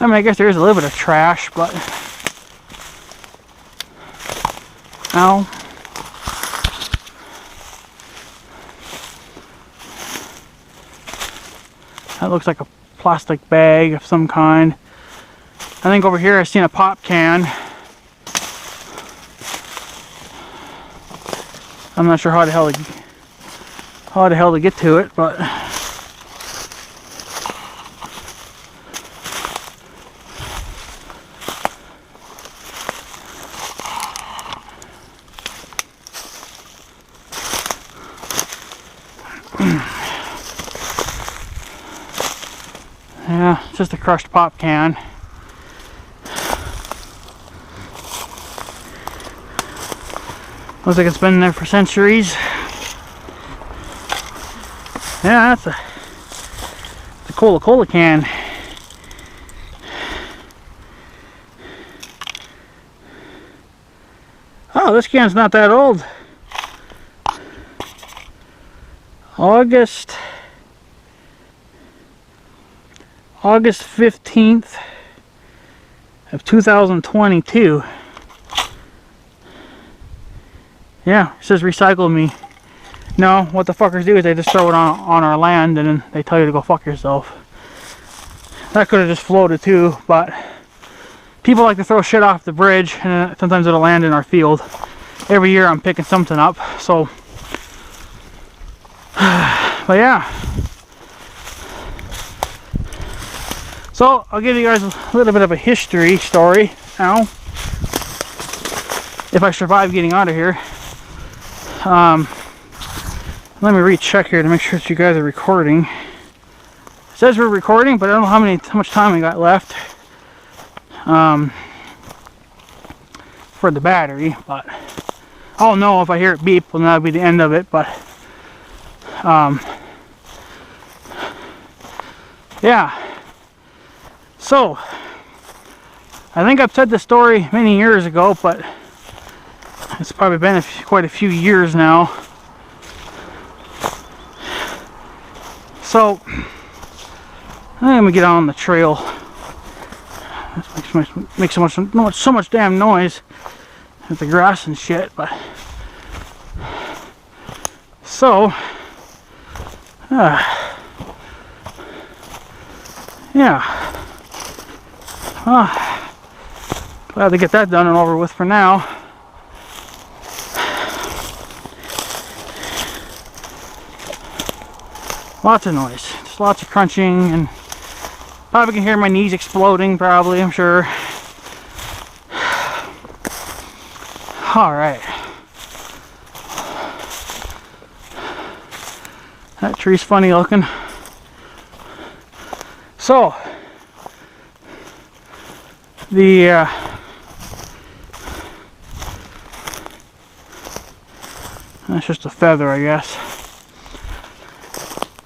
I mean, I guess there is a little bit of trash, but ow. That looks like a plastic bag of some kind. I think over here I've seen a pop can. I'm not sure how the hell to get to it, but yeah, it's just a crushed pop can. Looks like it's been there for centuries. Yeah, that's a Coca-Cola can. Oh, this can's not that old. August 15th of 2022. Yeah, it says recycle me. No, what the fuckers do is they just throw it on our land and then they tell you to go fuck yourself. That could have just floated too, but people like to throw shit off the bridge and sometimes it'll land in our field. Every year I'm picking something up, so but yeah. So I'll give you guys a little bit of a history story now. If I survive getting out of here. Let me recheck here to make sure that you guys are recording. It says we're recording, but I don't know how much time we got left for the battery. But I'll know if I hear it beep, well, that'll be the end of it. But yeah. So I think I've said this story many years ago, but it's probably been quite a few years now. So I'm gonna get on the trail. This makes so much damn noise. with the grass and shit, but so yeah, glad to get that done and over with for now. Lots of noise, just lots of crunching, and probably can hear my knees exploding, probably, I'm sure. Alright. That tree's funny looking. So, that's just a feather, I guess.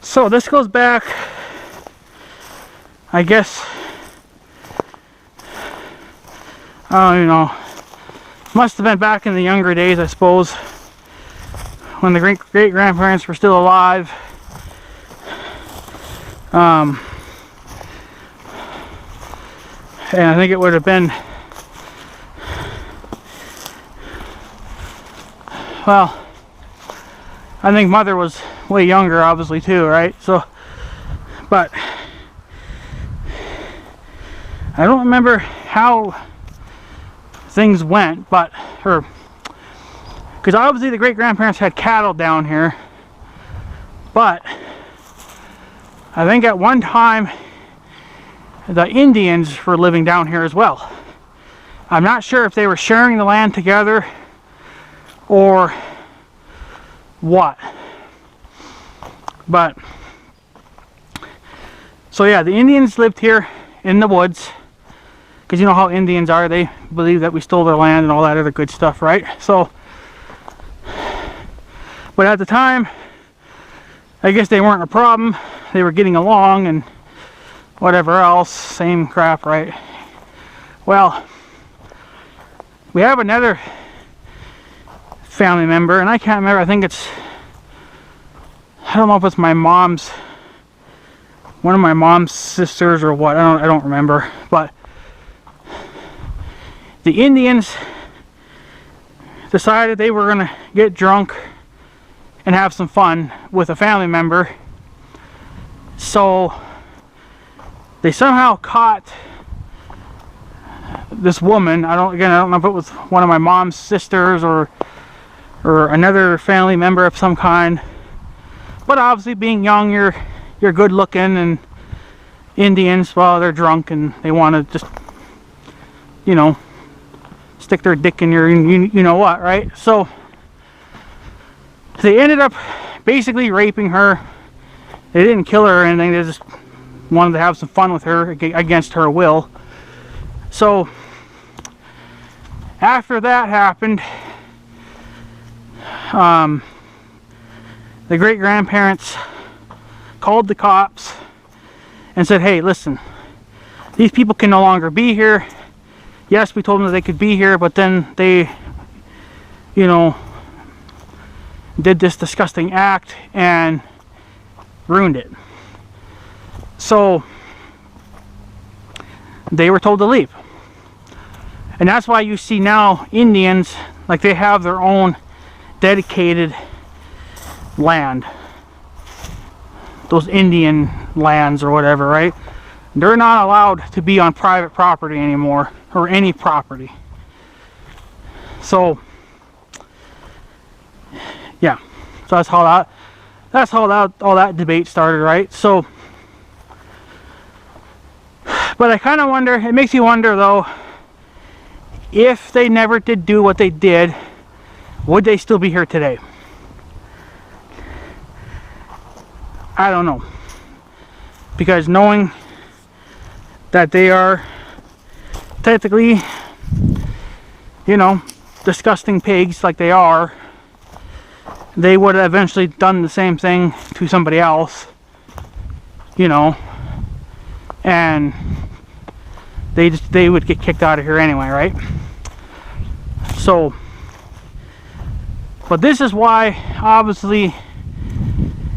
So this goes back, I guess, I don't even know, must have been back in the younger days, I suppose, when the great-grandparents were still alive. And I think it would have been, well, I think Mother was way younger, obviously, too, right? So, but I don't remember how things went, but, because obviously the great-grandparents had cattle down here, but I think at one time the Indians were living down here as well. I'm not sure if they were sharing the land together or what, but so yeah, the Indians lived here in the woods, because you know how Indians are, they believe that we stole their land and all that other good stuff, right? So, but at the time, I guess they weren't a problem, they were getting along and whatever else, same crap, right? Well, we have another family member, and I can't remember, I think it's, I don't know if it's my mom's, one of my mom's sisters or what, I don't remember, but the Indians decided they were gonna get drunk and have some fun with a family member, so they somehow caught this woman. I don't know if it was one of my mom's sisters or another family member of some kind, but obviously being young, you're good looking, and Indians, well, they're drunk and they want to just, you know, stick their dick in your you know what, right? So they ended up basically raping her. They didn't kill her or anything, they just wanted to have some fun with her against her will. So after that happened, the great-grandparents called the cops and said, hey, listen, these people can no longer be here. Yes, we told them that they could be here, but then they, you know, did this disgusting act and ruined it. So they were told to leave. And that's why you see now Indians, like, they have their own dedicated land. Those Indian lands or whatever, right? They're not allowed to be on private property anymore, or any property. So yeah, so that's how all that debate started, right? So, but I kind of wonder, it makes you wonder though, if they never did do what they did, would they still be here today? I don't know, because knowing that they are technically, you know, disgusting pigs like they are, they would have eventually done the same thing to somebody else, you know, and they would get kicked out of here anyway, right? So, but this is why obviously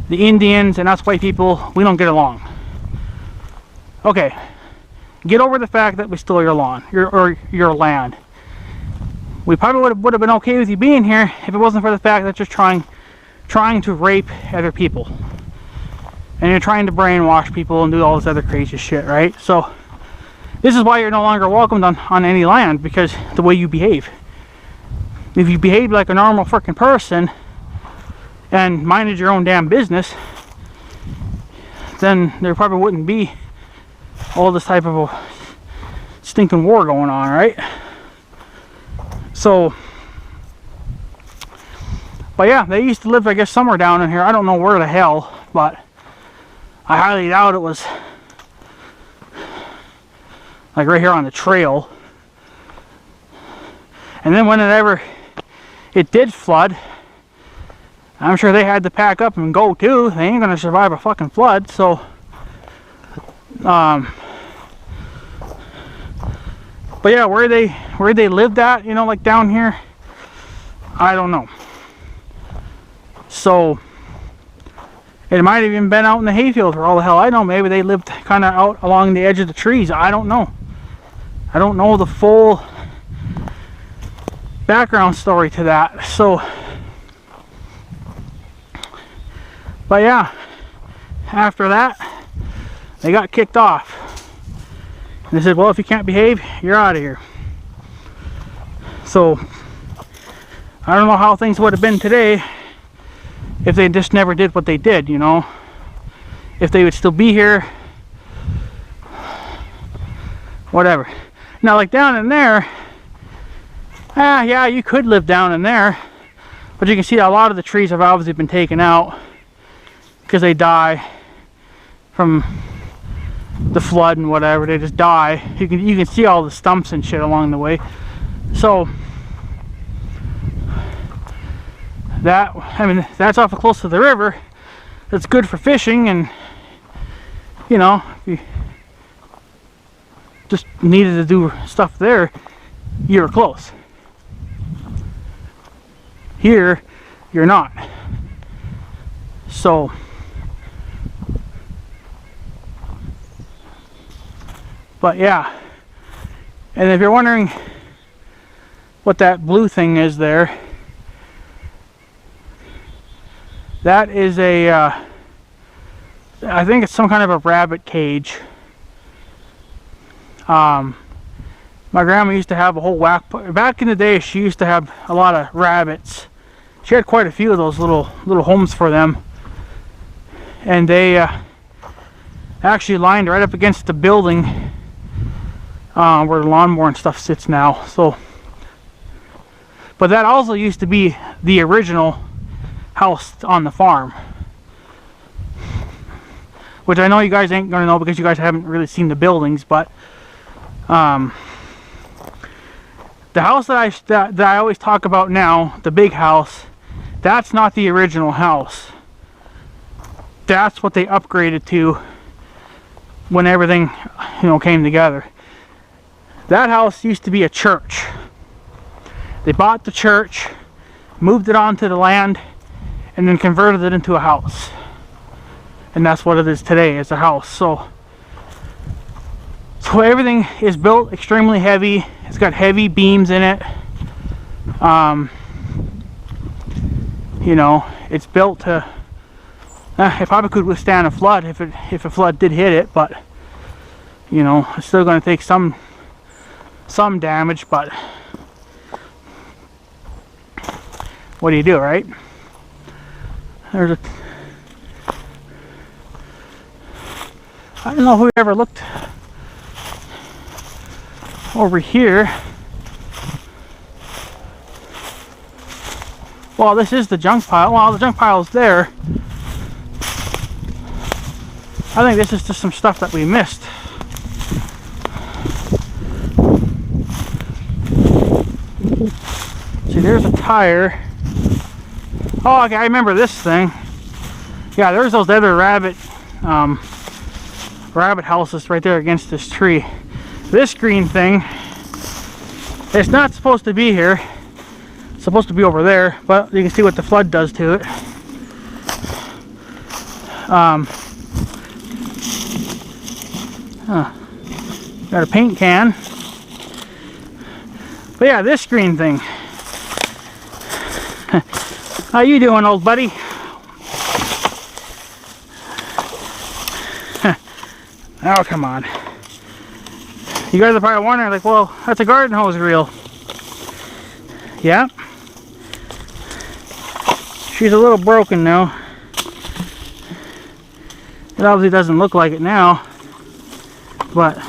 the Indians and us white people, we don't get along. Okay, get over the fact that we stole your lawn, your land. we probably would have been okay with you being here if it wasn't for the fact that you're trying to rape other people. And you're trying to brainwash people and do all this other crazy shit, right? So this is why you're no longer welcomed on any land, because the way you behave. If you behaved like a normal freaking person and minded your own damn business, then there probably wouldn't be all this type of a stinking war going on, right? So, but yeah, they used to live, I guess, somewhere down in here. I don't know where the hell, but I highly doubt it was like right here on the trail. And then whenever it did flood, I'm sure they had to pack up and go too. They ain't gonna survive a fucking flood. So but yeah, where they lived at, you know, like down here, I don't know. So it might have even been out in the hayfield for all the hell I know. Maybe they lived kind of out along the edge of the trees. I don't know. I don't know the full background story to that. So, but yeah, after that, they got kicked off. And they said, well, if you can't behave, you're out of here. So, I don't know how things would have been today if they just never did what they did, you know. If they would still be here, whatever. Now, like down in there, yeah, you could live down in there, but you can see a lot of the trees have obviously been taken out because they die from the flood and whatever. They just die. You can see all the stumps and shit along the way. So that, I mean, that's awful close to the river. That's good for fishing, and you know, if you just needed to do stuff there, you were close. Here, you're not. So, but yeah. And if you're wondering what that blue thing is there, that is a, I think it's some kind of a rabbit cage. My grandma used to have a whole whack. Back in the day, she used to have a lot of rabbits. She had quite a few of those little homes for them, and they actually lined right up against the building where the lawnmower and stuff sits now. So, but that also used to be the original house on the farm, which I know you guys ain't gonna know because you guys haven't really seen the buildings, but the house that I always talk about now, the big house, that's not the original house. That's what they upgraded to when everything, you know, came together. That house used to be a church. They bought the church, moved it onto the land, and then converted it into a house. And that's what it is today, it's a house. So everything is built extremely heavy. It's got heavy beams in it. You know, it's built to, it probably could withstand a flood if a flood did hit it, but you know, it's still going to take some damage, but what do you do, right? There's a, I don't know if we ever looked over here. Well, this is the junk pile. Well, the junk pile is there. I think this is just some stuff that we missed. See, there's a tire. Oh, okay, I remember this thing. Yeah, there's those other rabbit houses right there against this tree. This green thing, it's not supposed to be here. It's supposed to be over there, but you can see what the flood does to it. Got a paint can. But yeah, this green thing, How you doing, old buddy? Oh, come on. You guys are probably wondering, like, well, that's a garden hose reel. Yeah. She's a little broken now. It obviously doesn't look like it now, but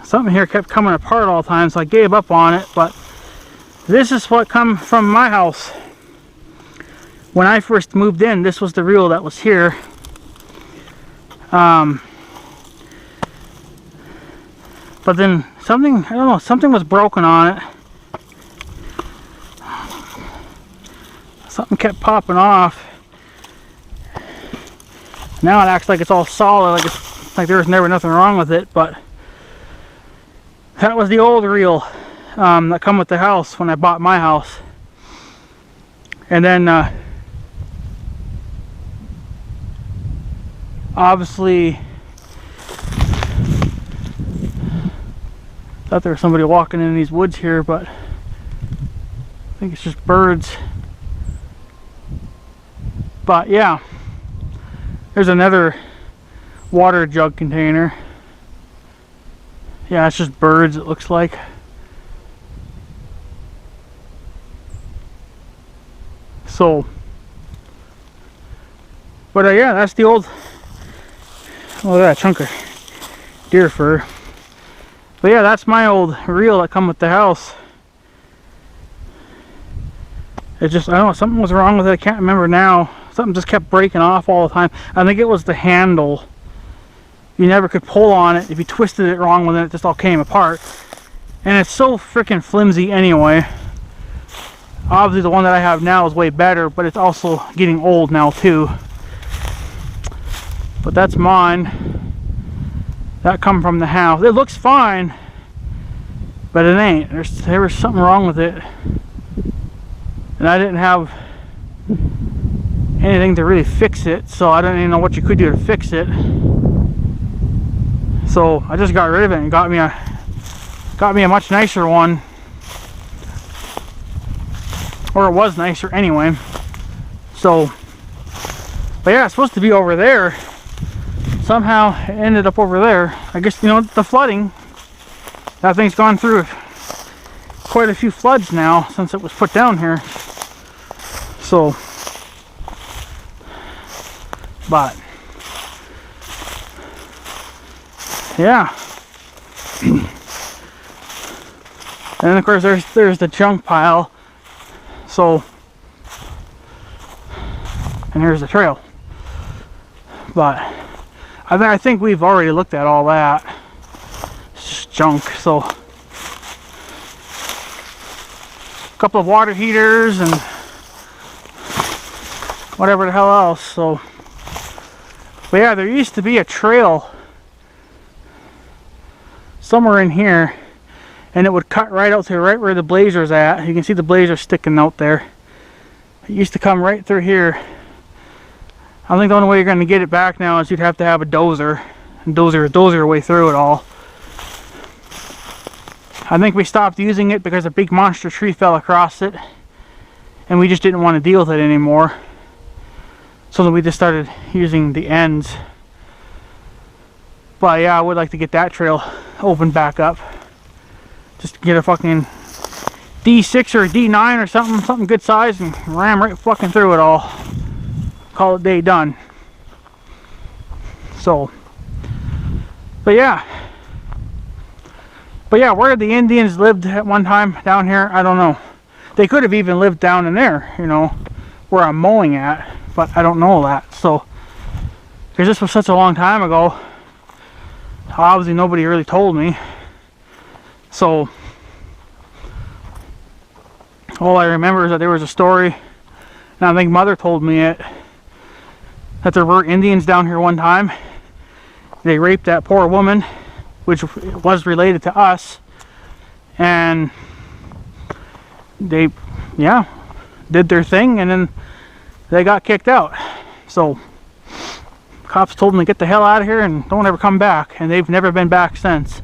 something here kept coming apart all the time, so I gave up on it. But this is what come from my house. When I first moved in, this was the reel that was here. But then something, I don't know, something was broken on it. Something kept popping off. Now it acts like it's all solid, like there was never nothing wrong with it. But that was the old reel that come with the house when I bought my house. And then obviously, thought there was somebody walking in these woods here, but I think it's just birds. But yeah, there's another water jug container. Yeah, it's just birds, it looks like. So, but yeah, that's the old, look at that chunk of deer fur. But yeah, that's my old reel that come with the house. It just, I don't know, something was wrong with it. I can't remember now. Something just kept breaking off all the time. I think it was the handle. You never could pull on it. If you twisted it wrong, well, then it just all came apart. And it's so freaking flimsy anyway. Obviously the one that I have now is way better, but it's also getting old now too. But that's mine. That come from the house. It looks fine, but it ain't. There was something wrong with it, and I didn't have anything to really fix it, so I don't even know what you could do to fix it. So I just got rid of it and got me a much nicer one, or it was nicer anyway. So, but yeah, it's supposed to be over there. Somehow it ended up over there. I guess, you know, the flooding, that thing's gone through quite a few floods now since it was put down here. So, but yeah. And of course there's the junk pile. So, and here's the trail. But I think we've already looked at all that. It's just junk. So, a couple of water heaters and whatever the hell else. So, but yeah, there used to be a trail somewhere in here, and it would cut right out to right where the blazer's at. You can see the blazer sticking out there. It used to come right through here. I think the only way you're going to get it back now is you'd have to have a dozer and dozer your way through it all. I think we stopped using it because a big monster tree fell across it, and we just didn't want to deal with it anymore. So then we just started using the ends. But yeah, I would like to get that trail opened back up. Just get a fucking D6 or a D9 or something good size, and ram right fucking through it all. Call it day done. So, but yeah, where the Indians lived at one time down here, I don't know. They could have even lived down in there, you know, where I'm mowing at, but I don't know that. So, because this was such a long time ago, obviously nobody really told me. So, all I remember is that there was a story, and I think Mother told me it, that there were Indians down here one time. They raped that poor woman, which was related to us, and they, yeah, did their thing, and then they got kicked out. So cops told them to get the hell out of here and don't ever come back, and they've never been back since.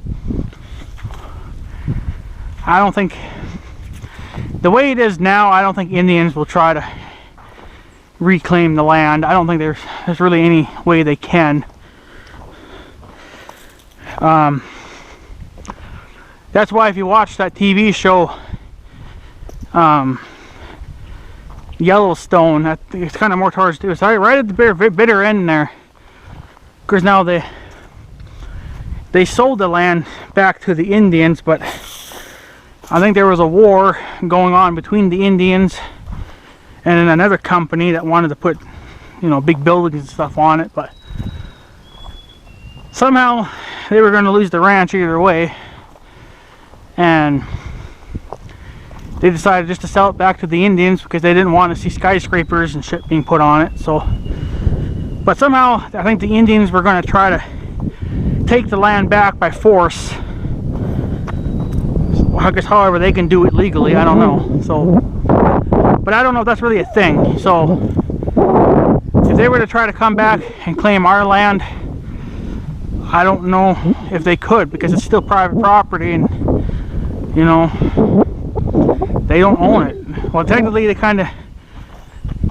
I don't think the way it is now, I don't think Indians will try to reclaim the land. I don't think there's really any way they can. That's why if you watch that TV show, Yellowstone, it's kind of more towards, it's right at the bitter end there, because now they sold the land back to the Indians, but I think there was a war going on between the Indians and then another company that wanted to put, you know, big buildings and stuff on it, but somehow they were going to lose the ranch either way, and they decided just to sell it back to the Indians because they didn't want to see skyscrapers and shit being put on it. So, but somehow I think the Indians were going to try to take the land back by force. So, I guess however they can do it legally, I don't know. So, but I don't know if that's really a thing. So if they were to try to come back and claim our land, I don't know if they could, because it's still private property, and you know, they don't own it. Well, technically they kind of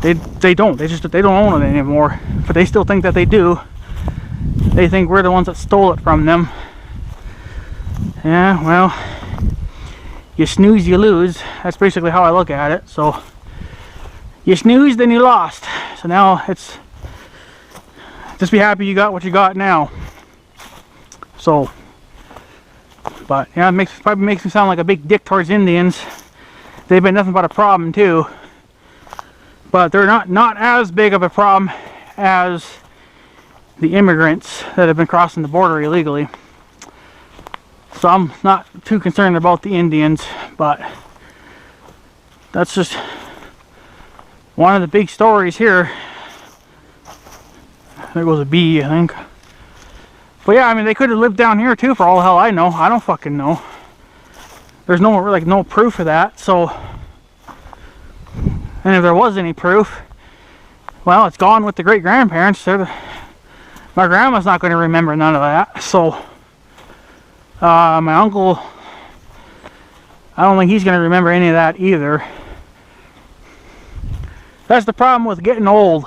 they don't own it anymore, but they still think that they do. They think we're the ones that stole it from them. Yeah, well, you snooze, you lose. That's basically how I look at it. So you snoozed, then you lost. So now it's just be happy you got what you got now. So, but yeah, it probably makes me sound like a big dick towards Indians. They've been nothing but a problem too, but they're not as big of a problem as the immigrants that have been crossing the border illegally. So I'm not too concerned about the Indians, but that's just one of the big stories here. There goes a bee, I think. But yeah, I mean, they could have lived down here too, for all the hell I know. I don't fucking know. There's no proof of that. So, and if there was any proof, well, it's gone with the great grandparents. My grandma's not going to remember none of that. So, my uncle, I don't think he's going to remember any of that either. That's the problem with getting old.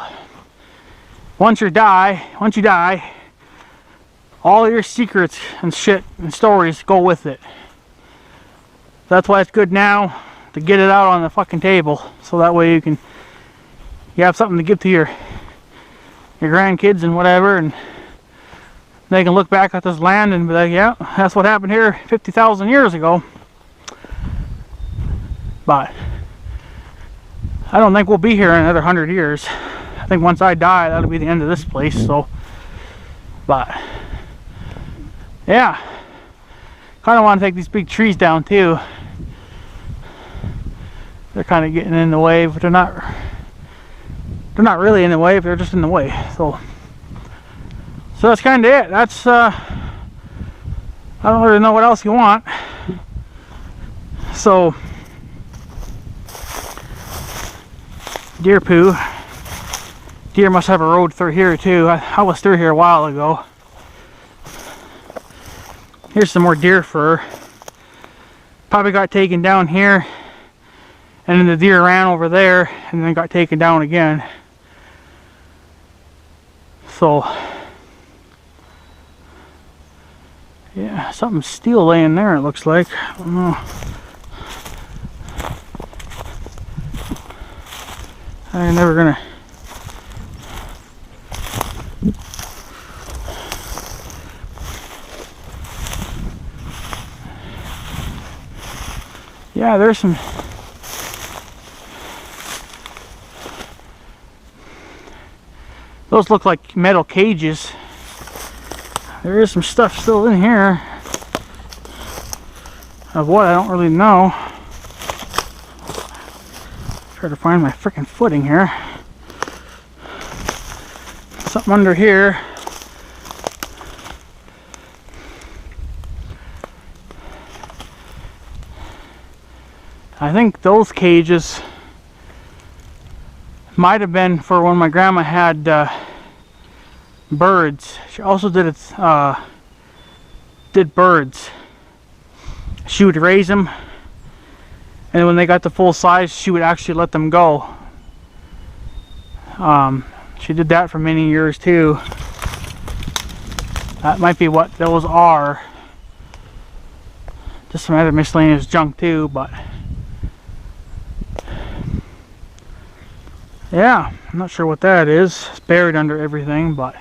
Once you die, all your secrets and shit and stories go with it. That's why it's good now to get it out on the fucking table, so that way you have something to give to your grandkids and whatever, and they can look back at this land and be like, yeah, that's what happened here 50,000 years ago. But I don't think we'll be here in another 100 years. I think once I die, that'll be the end of this place. So, but yeah, kind of want to take these big trees down too. They're kind of getting in the way, but they're not really in the way, but they're just in the way. So that's kind of it. That's I don't really know what else you want. So deer poo. Deer must have a road through here too. I was through here a while ago. Here's some more deer fur. Probably got taken down here, and then the deer ran over there and then got taken down again. So yeah, something's still laying there, it looks like. I don't know. I'm never gonna. Yeah, there's some. Those look like metal cages. There is some stuff still in here. Of what, I don't really know. Try to find my freaking footing here. Something under here. I think those cages might have been for when my grandma had birds. She also did birds. She would raise them, and when they got the full size, she would actually let them go. She did that for many years too. That might be what those are. Just some other miscellaneous junk too, but yeah, I'm not sure what that is. It's buried under everything, but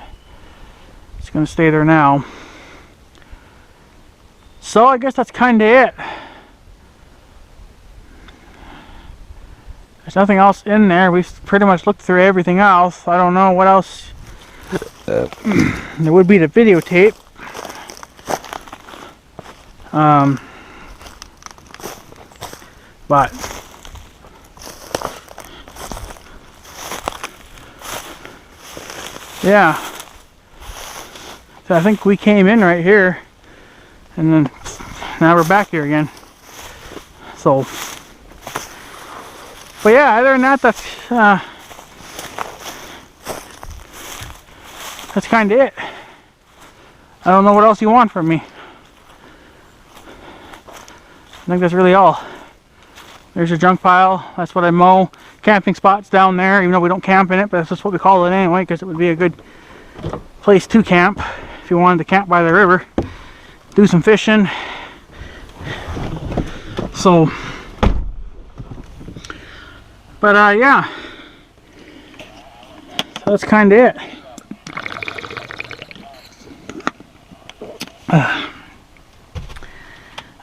it's gonna stay there now. So I guess that's kind of it. There's nothing else in there. We've pretty much looked through everything else. I don't know what else there would be to videotape. But yeah, so I think we came in right here, and then now we're back here again. So, but yeah, other than that, that's kind of it. I don't know what else you want from me. I think that's really all. There's your junk pile. That's what I mow. Camping spots down there, even though we don't camp in it, but that's just what we call it anyway, because it would be a good place to camp if you wanted to camp by the river, do some fishing. So, but yeah, so that's kind of it. I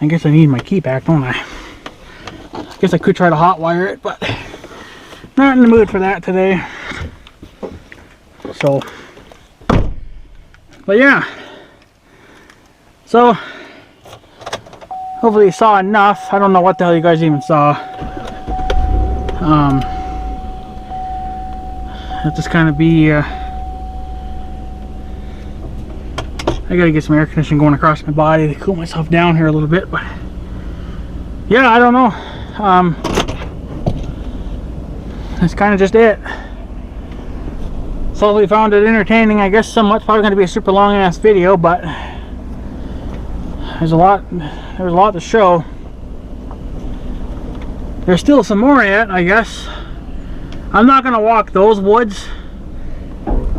guess I need my key back, don't I? I guess I could try to hot wire it, but not in the mood for that today. So, but yeah. So, hopefully you saw enough. I don't know what the hell you guys even saw. It'll just kind of be, I gotta get some air conditioning going across my body to cool myself down here a little bit, but yeah, I don't know. That's kind of just it. So we found it entertaining, I guess somewhat. Probably going to be a super long ass video, but there's a lot to show. There's still some more yet, I guess. I'm not going to walk those woods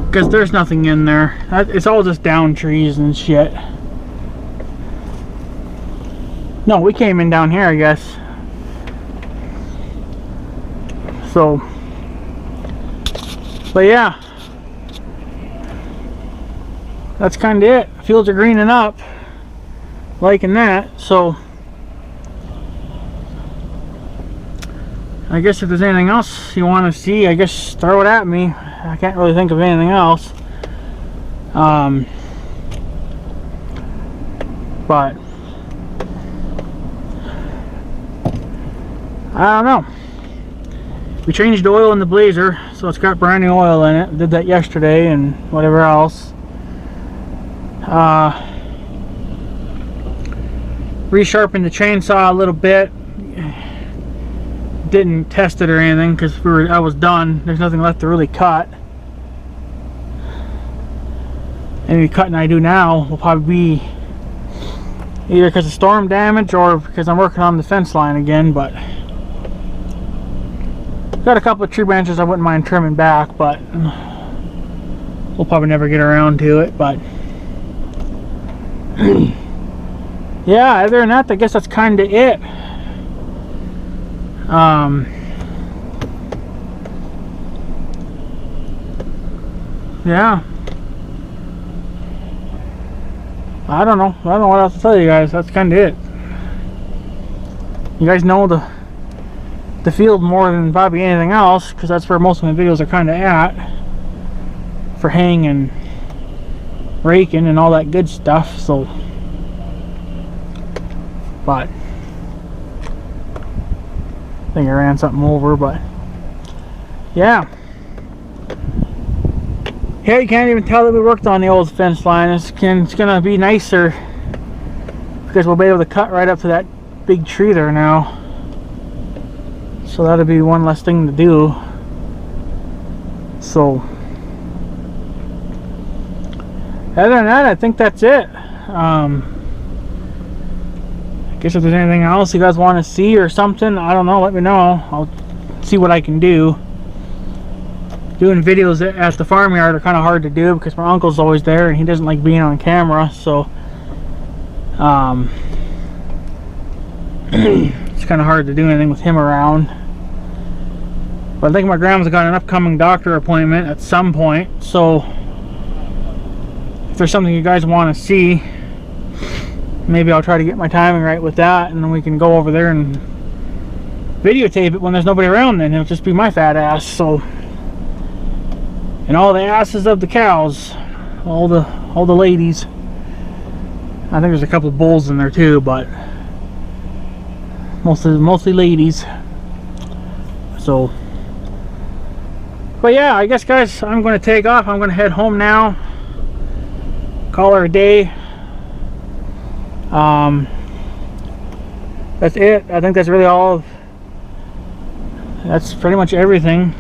because there's nothing in there. It's all just down trees and shit. No, we came in down here, I guess. So, but yeah, that's kind of it. Fields are greening up, liking that. So, I guess if there's anything else you want to see, I guess throw it at me. I can't really think of anything else. But I don't know. We changed oil in the Blazer, so it's got brand new oil in it. Did that yesterday and whatever else. Resharpened the chainsaw a little bit. Didn't test it or anything because I was done. There's nothing left to really cut. Any cutting I do now will probably be either because of storm damage or because I'm working on the fence line again, but got a couple of tree branches I wouldn't mind trimming back, but we'll probably never get around to it. But yeah, other than that, I guess that's kind of it. Yeah, I don't know what else to tell you guys. That's kind of it. You guys know the field more than probably anything else, because that's where most of my videos are kind of at, for haying and raking and all that good stuff. So, but I think I ran something over, but yeah. Yeah, you can't even tell that we worked on the old fence line. It's gonna be nicer because we'll be able to cut right up to that big tree there now. So that'll be one less thing to do. So other than that, I think that's it. I guess if there's anything else you guys want to see or something, I don't know, let me know. I'll see what I can do. Doing videos at the farmyard are kind of hard to do because my uncle's always there and he doesn't like being on camera, so it's kind of hard to do anything with him around. But I think my grandma's got an upcoming doctor appointment at some point, so if there's something you guys want to see, maybe I'll try to get my timing right with that, and then we can go over there and videotape it when there's nobody around. Then it'll just be my fat ass, so, and all the asses of the cows, all the ladies. I think there's a couple of bulls in there too, but mostly ladies. So, but yeah, I guess guys, I'm going to take off. I'm going to head home now. Call her a day. That's it. I think that's really all. That's pretty much everything.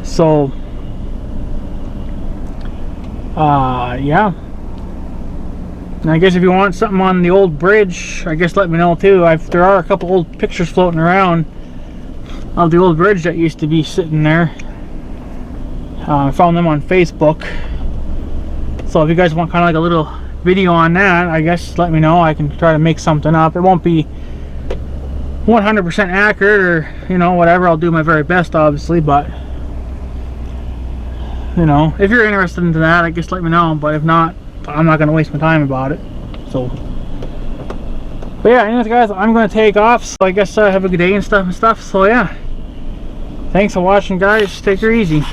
So, yeah. And I guess if you want something on the old bridge, I guess let me know too. There are a couple old pictures floating around of the old bridge that used to be sitting there. I found them on Facebook. So if you guys want kind of like a little video on that, I guess let me know. I can try to make something up. It won't be 100% accurate, or you know, whatever. I'll do my very best, obviously, but you know, if you're interested in that, I guess let me know. But if not, I'm not going to waste my time about it. So, but yeah, anyways guys, I'm going to take off. So I guess have a good day and stuff. So yeah, thanks for watching guys. Take her easy.